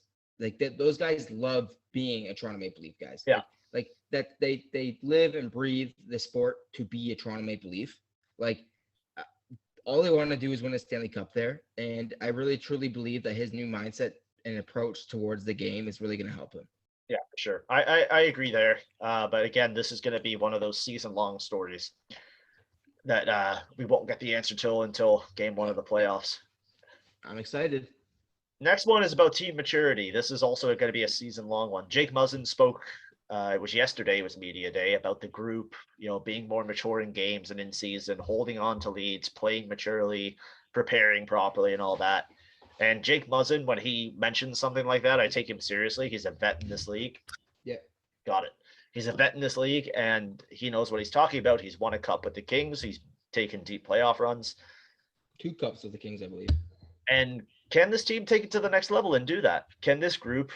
Those guys love being a Toronto Maple Leaf, guys. Yeah. Like that they live and breathe the sport to be a Toronto Maple Leaf. All they want to do is win a Stanley Cup there. And I really truly believe that his new mindset and approach towards the game is really going to help him. Yeah, for sure. I agree there. But again, this is going to be one of those season-long stories that we won't get the answer to until game 1 of the playoffs. I'm excited. Next one is about team maturity. This is also going to be a season-long one. Jake Muzzin spoke, it was yesterday, it was media day, about the group, being more mature in games and in season, holding on to leads, playing maturely, preparing properly and all that. And Jake Muzzin, when he mentions something like that, I take him seriously. He's a vet in this league. Yeah. Got it. He's a vet in this league, and he knows what he's talking about. He's won a cup with the Kings. He's taken deep playoff runs. 2 cups with the Kings, I believe. And can this team take it to the next level and do that? Can this group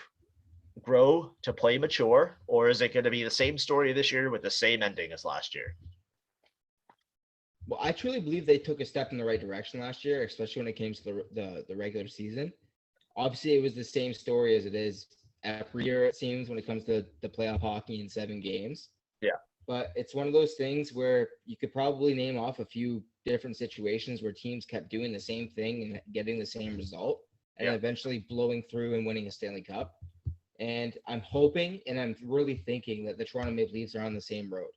grow to play mature, or is it going to be the same story this year with the same ending as last year? Well, I truly believe they took a step in the right direction last year, especially when it came to the regular season. Obviously, it was the same story as it is every year, it seems, when it comes to the playoff hockey in 7 games. Yeah. But it's one of those things where you could probably name off a few different situations where teams kept doing the same thing and getting the same result and eventually blowing through and winning a Stanley Cup. And I'm hoping and I'm really thinking that the Toronto Maple Leafs are on the same road.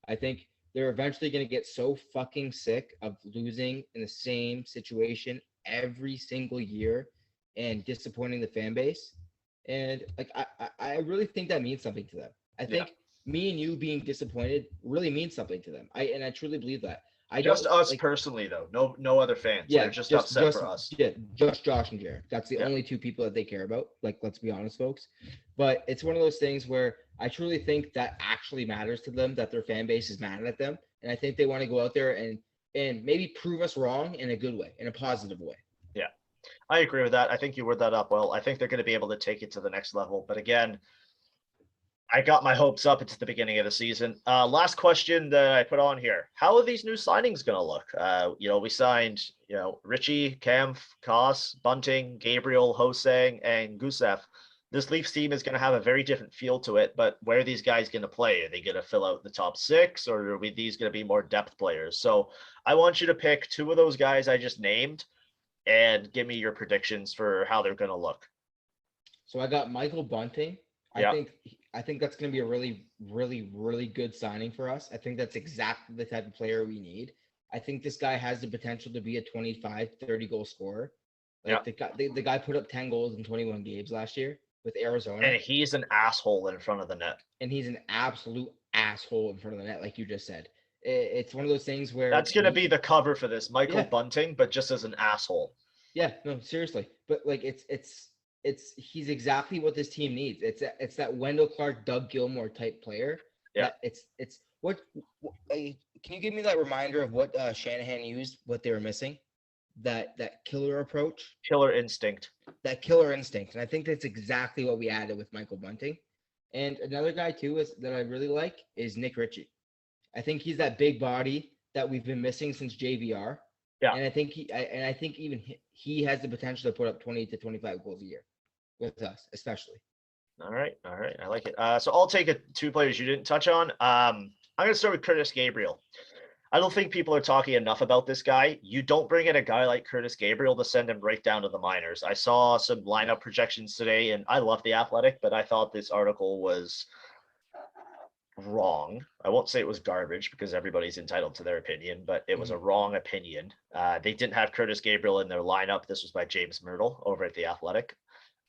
I think they're eventually going to get so fucking sick of losing in the same situation every single year and disappointing the fan base. And I really think that means something to them. I think me and you being disappointed really means something to them. I truly believe that. Just us personally, though. No other fans. Yeah, they're just upset for us. Yeah, just Josh and Jarek. That's the only 2 people that they care about. Let's be honest, folks. But it's one of those things where I truly think that actually matters to them, that their fan base is mad at them. And I think they want to go out there and maybe prove us wrong in a good way, in a positive way. Yeah, I agree with that. I think you word that up well. I think they're going to be able to take it to the next level. But again, I got my hopes up. It's the beginning of the season. Last question that I put on here. How are these new signings going to look? We signed, Richie, Kempf, Koss, Bunting, Gabriel, Hosang, and Gusev. this Leafs team is going to have a very different feel to it. But where are these guys going to play? Are they going to fill out the top 6, or are these going to be more depth players? So I want you to pick 2 of those guys I just named and give me your predictions for how they're going to look. So I got Michael Bunting. Yeah. I think that's going to be a really, really, really good signing for us. I think that's exactly the type of player we need. I think this guy has the potential to be a 25, 30 goal scorer. Like the guy put up 10 goals in 21 games last year with Arizona. And he's an asshole in front of the net. And he's an absolute asshole in front of the net, like you just said. It's one of those things where that's going to be the cover for this, Michael Bunting, but just as an asshole. Yeah, no, seriously. But like he's exactly what this team needs. It's that Wendell Clark, Doug Gilmour type player. Yeah. It's what can you give me that reminder of what Shanahan used, what they were missing? That killer approach, killer instinct. That killer instinct. And I think that's exactly what we added with Michael Bunting. And another guy too that I really like is Nick Ritchie. I think he's that big body that we've been missing since JVR. Yeah. And I think even he has the potential to put up 20 to 25 goals a year with us, especially. All right. I like it. So I'll take 2 players you didn't touch on. I'm going to start with Curtis Gabriel. I don't think people are talking enough about this guy. You don't bring in a guy like Curtis Gabriel to send him right down to the minors. I saw some lineup projections today, and I love The Athletic, but I thought this article was wrong. I won't say it was garbage because everybody's entitled to their opinion, but it was a wrong opinion. They didn't have Curtis Gabriel in their lineup. This was by James Myrtle over at The Athletic.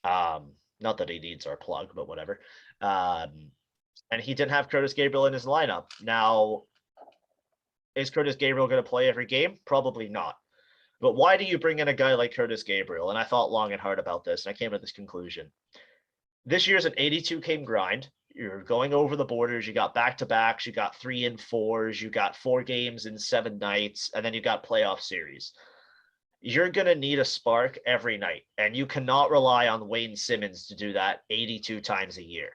Not that he needs our plug, but whatever. And he didn't have Curtis Gabriel in his lineup. Now, is Curtis Gabriel going to play every game? Probably not. But why do you bring in a guy like Curtis Gabriel? And I thought long and hard about this, and I came to this conclusion. This year's an 82-game grind. You're going over the borders. You got back-to-backs. You got 3 and 4s. You got 4 games in 7 nights. And then you got playoff series. You're going to need a spark every night. And you cannot rely on Wayne Simmons to do that 82 times a year.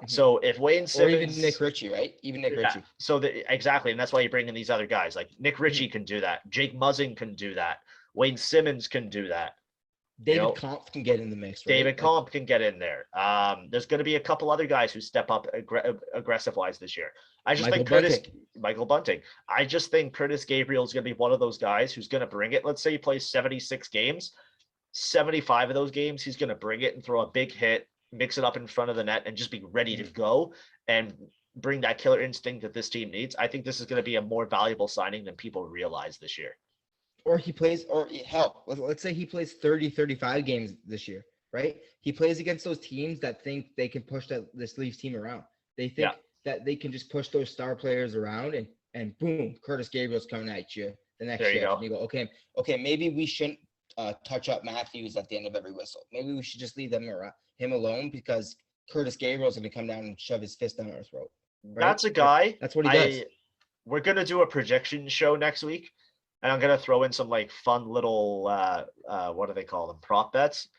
So if Wayne Simmons, or even Nick Ritchie, right? Even Nick Ritchie. So exactly, and that's why you bring in these other guys. Like Nick Ritchie can do that. Jake Muzzin can do that. Wayne Simmons can do that. David Kampf can get in the mix. Right? David Kampf can get in there. There's going to be a couple other guys who step up aggressive wise this year. I just think Michael Bunting. I just think Curtis Gabriel is going to be one of those guys who's going to bring it. Let's say he plays 76 games, 75 of those games he's going to bring it and throw a big hit, mix it up in front of the net, and just be ready to go and bring that killer instinct that this team needs. I think this is going to be a more valuable signing than people realize this year. Or he plays, or hell, let's say he plays 30, 35 games this year, right? He plays against those teams that think they can push this Leafs team around. They think that they can just push those star players around and boom, Curtis Gabriel's coming at you the next shift. And you go, okay, maybe we shouldn't touch up Matthews at the end of every whistle. Maybe we should just leave him alone because Curtis Gabriel's going to come down and shove his fist down our throat. Right? That's a guy. That's what he does. We're going to do a projection show next week, and I'm going to throw in some like fun little, what do they call them? Prop bets.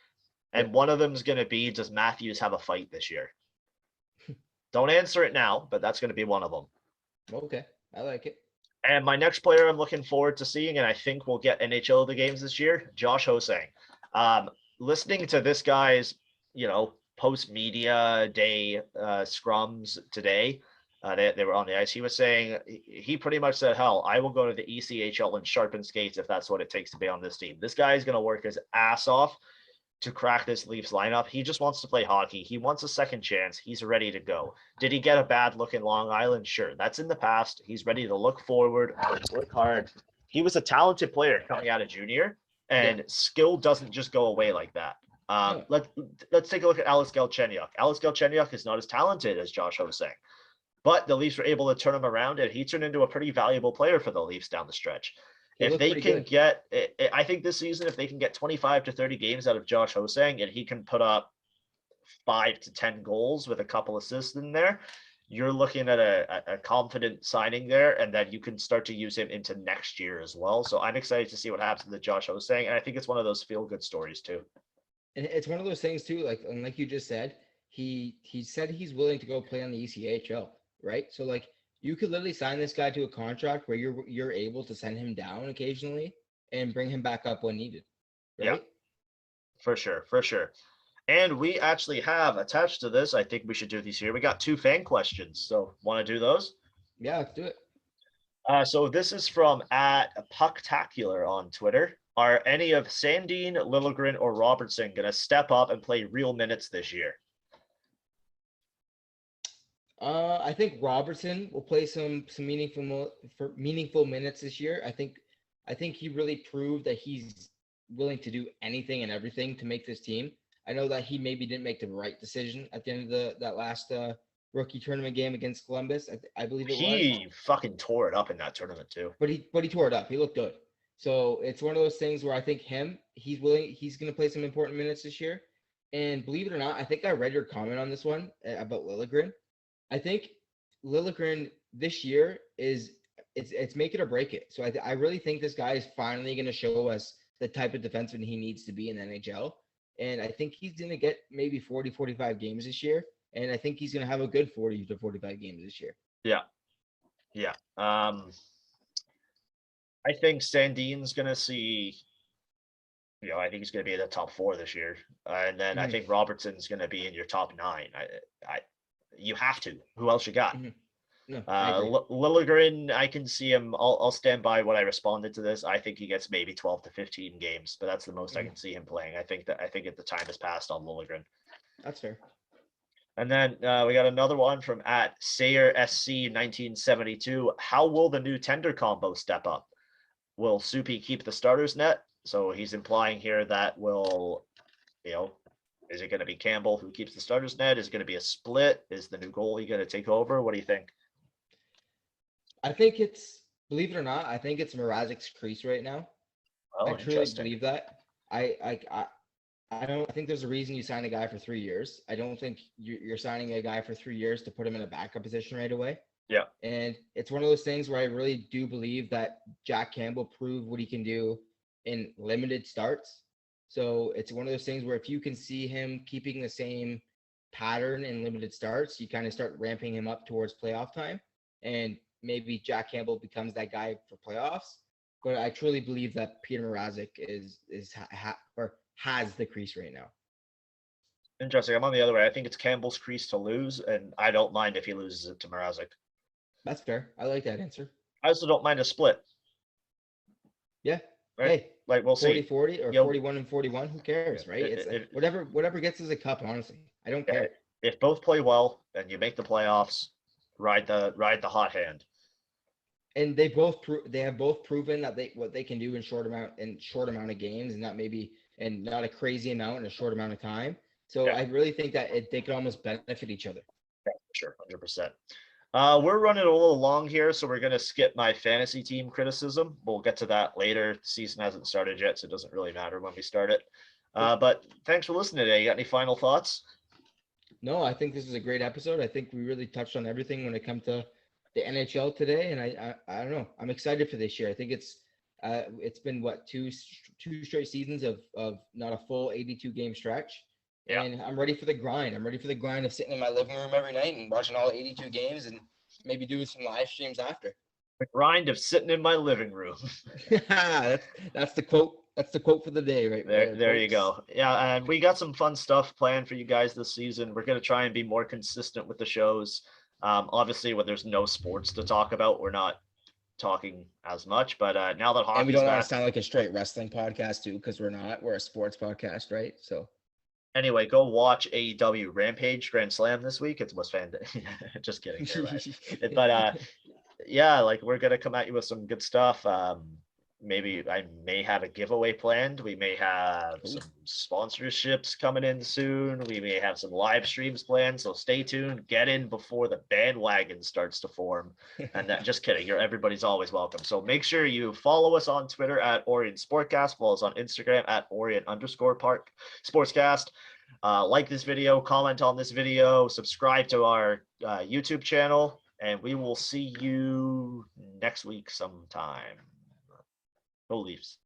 And one of them is going to be, does Matthews have a fight this year? Don't answer it now, but that's going to be one of them. Okay. I like it. And my next player I'm looking forward to seeing, and I think we'll get NHL of the games this year, Josh Hosang. Listening to this guy's, post-media day scrums today, they were on the ice. He was saying, he pretty much said, hell, I will go to the ECHL and sharpen skates if that's what it takes to be on this team. This guy is going to work his ass off to crack this Leafs lineup. He just wants to play hockey. He wants a second chance. He's ready to go. Did he get a bad look in Long Island? Sure. That's in the past. He's ready to look forward, work hard. He was a talented player coming out of junior, and skill doesn't just go away like that. Let's take a look at Alex Galchenyuk. Alex Galchenyuk is not as talented as Josh Hosang, but the Leafs were able to turn him around, and he turned into a pretty valuable player for the Leafs down the stretch. If they can get, I think this season, if they can get 25 to 30 games out of Josh Hosang and he can put up 5 to 10 goals with a couple assists in there, you're looking at a confident signing there, and then you can start to use him into next year as well. So I'm excited to see what happens with Josh Hosang, and I think it's one of those feel-good stories too. And it's one of those things too, like you just said, he said he's willing to go play on the ECHL, right? So like, you could literally sign this guy to a contract where you're able to send him down occasionally and bring him back up when needed. Right? Yeah, for sure. And we actually have attached to this, I think we should do these here. We got 2 fan questions. So want to do those? Yeah, let's do it. So this is from @Pucktacular on Twitter. Are any of Sandin, Liljegren, or Robertson going to step up and play real minutes this year? I think Robertson will play some meaningful minutes this year. I think he really proved that he's willing to do anything and everything to make this team. I know that he maybe didn't make the right decision at the end of that last rookie tournament game against Columbus. I believe it was. He fucking tore it up in that tournament too. But he tore it up. He looked good. So it's one of those things where I think he's going to play some important minutes this year. And believe it or not, I think I read your comment on this one about Liljegren. I think Liljegren this year it's make it or break it. So I really think this guy is finally going to show us the type of defenseman he needs to be in the NHL. And I think he's going to get maybe 40, 45 games this year. And I think he's going to have a good 40 to 45 games this year. Yeah. Yeah. I think Sandin's going to see, I think he's going to be in the top 4 this year. And then I think Robertson's going to be in your top 9. You have to. Who else you got? No, Liljegren, I can see him. I'll stand by what I responded to this. I think he gets maybe 12 to 15 games, but that's the most I can see him playing. I think the time has passed on Liljegren. That's fair. And then we got another one from @SayerSC1972. How will the new tender combo step up? Will Soupy keep the starter's net? So he's implying here that is it going to be Campbell who keeps the starter's net? Is it going to be a split? Is the new goalie going to take over? What do you think? I think believe it or not, I think it's Mrazek's crease right now. Oh, I truly believe that. I don't think there's a reason you sign a guy for 3 years. I don't think you're signing a guy for 3 years to put him in a backup position right away. Yeah. And it's one of those things where I really do believe that Jack Campbell proved what he can do in limited starts. So it's one of those things where if you can see him keeping the same pattern in limited starts, you kind of start ramping him up towards playoff time. And maybe Jack Campbell becomes that guy for playoffs. But I truly believe that Peter Mrazek has the crease right now. Interesting. I'm on the other way. I think it's Campbell's crease to lose, and I don't mind if he loses it to Mrazek. That's fair. I like that answer. I also don't mind a split. Yeah. Right? Hey, like we'll 40, see. 40 or 41 and 41. Who cares, right? It's whatever gets us a cup. Honestly, I don't care. If both play well and you make the playoffs, ride the hot hand. And they have both proven that what they can do in short amount of games, and not a crazy amount in a short amount of time. So I really think that they could almost benefit each other. Yeah, sure, 100%. We're running a little long here, so we're going to skip my fantasy team criticism. We'll get to that later. The season hasn't started yet, so it doesn't really matter when we start it. But thanks for listening today. You got any final thoughts? No, I think this is a great episode. I think we really touched on everything when it comes to the NHL today, and I don't know. I'm excited for this year. I think it's been two straight seasons of not a full 82 game stretch. Yeah. And I'm ready for the grind. I'm ready for the grind of sitting in my living room every night and watching all 82 games and maybe doing some live streams after. The grind of sitting in my living room. that's the quote. That's the quote for the day right there you go. Yeah, and we got some fun stuff planned for you guys this season. We're going to try and be more consistent with the shows. Obviously, when there's no sports to talk about, we're not talking as much. But now that hockey's and we don't back, want to sound like a straight wrestling podcast too, because we're not. We're a sports podcast, right? So. Anyway, go watch AEW Rampage Grand Slam this week. It's most fan. Just kidding. But yeah, like we're gonna come at you with some good stuff. Maybe I may have a giveaway planned. We may have some sponsorships coming in soon. We may have some live streams planned. So stay tuned. Get in before the bandwagon starts to form. And just kidding. Everybody's always welcome. So make sure you follow us on Twitter at Orion Sportcast. Follow us on Instagram at Orion_Sportscast. Like this video, comment on this video, subscribe to our YouTube channel, and we will see you next week sometime. Go Leafs.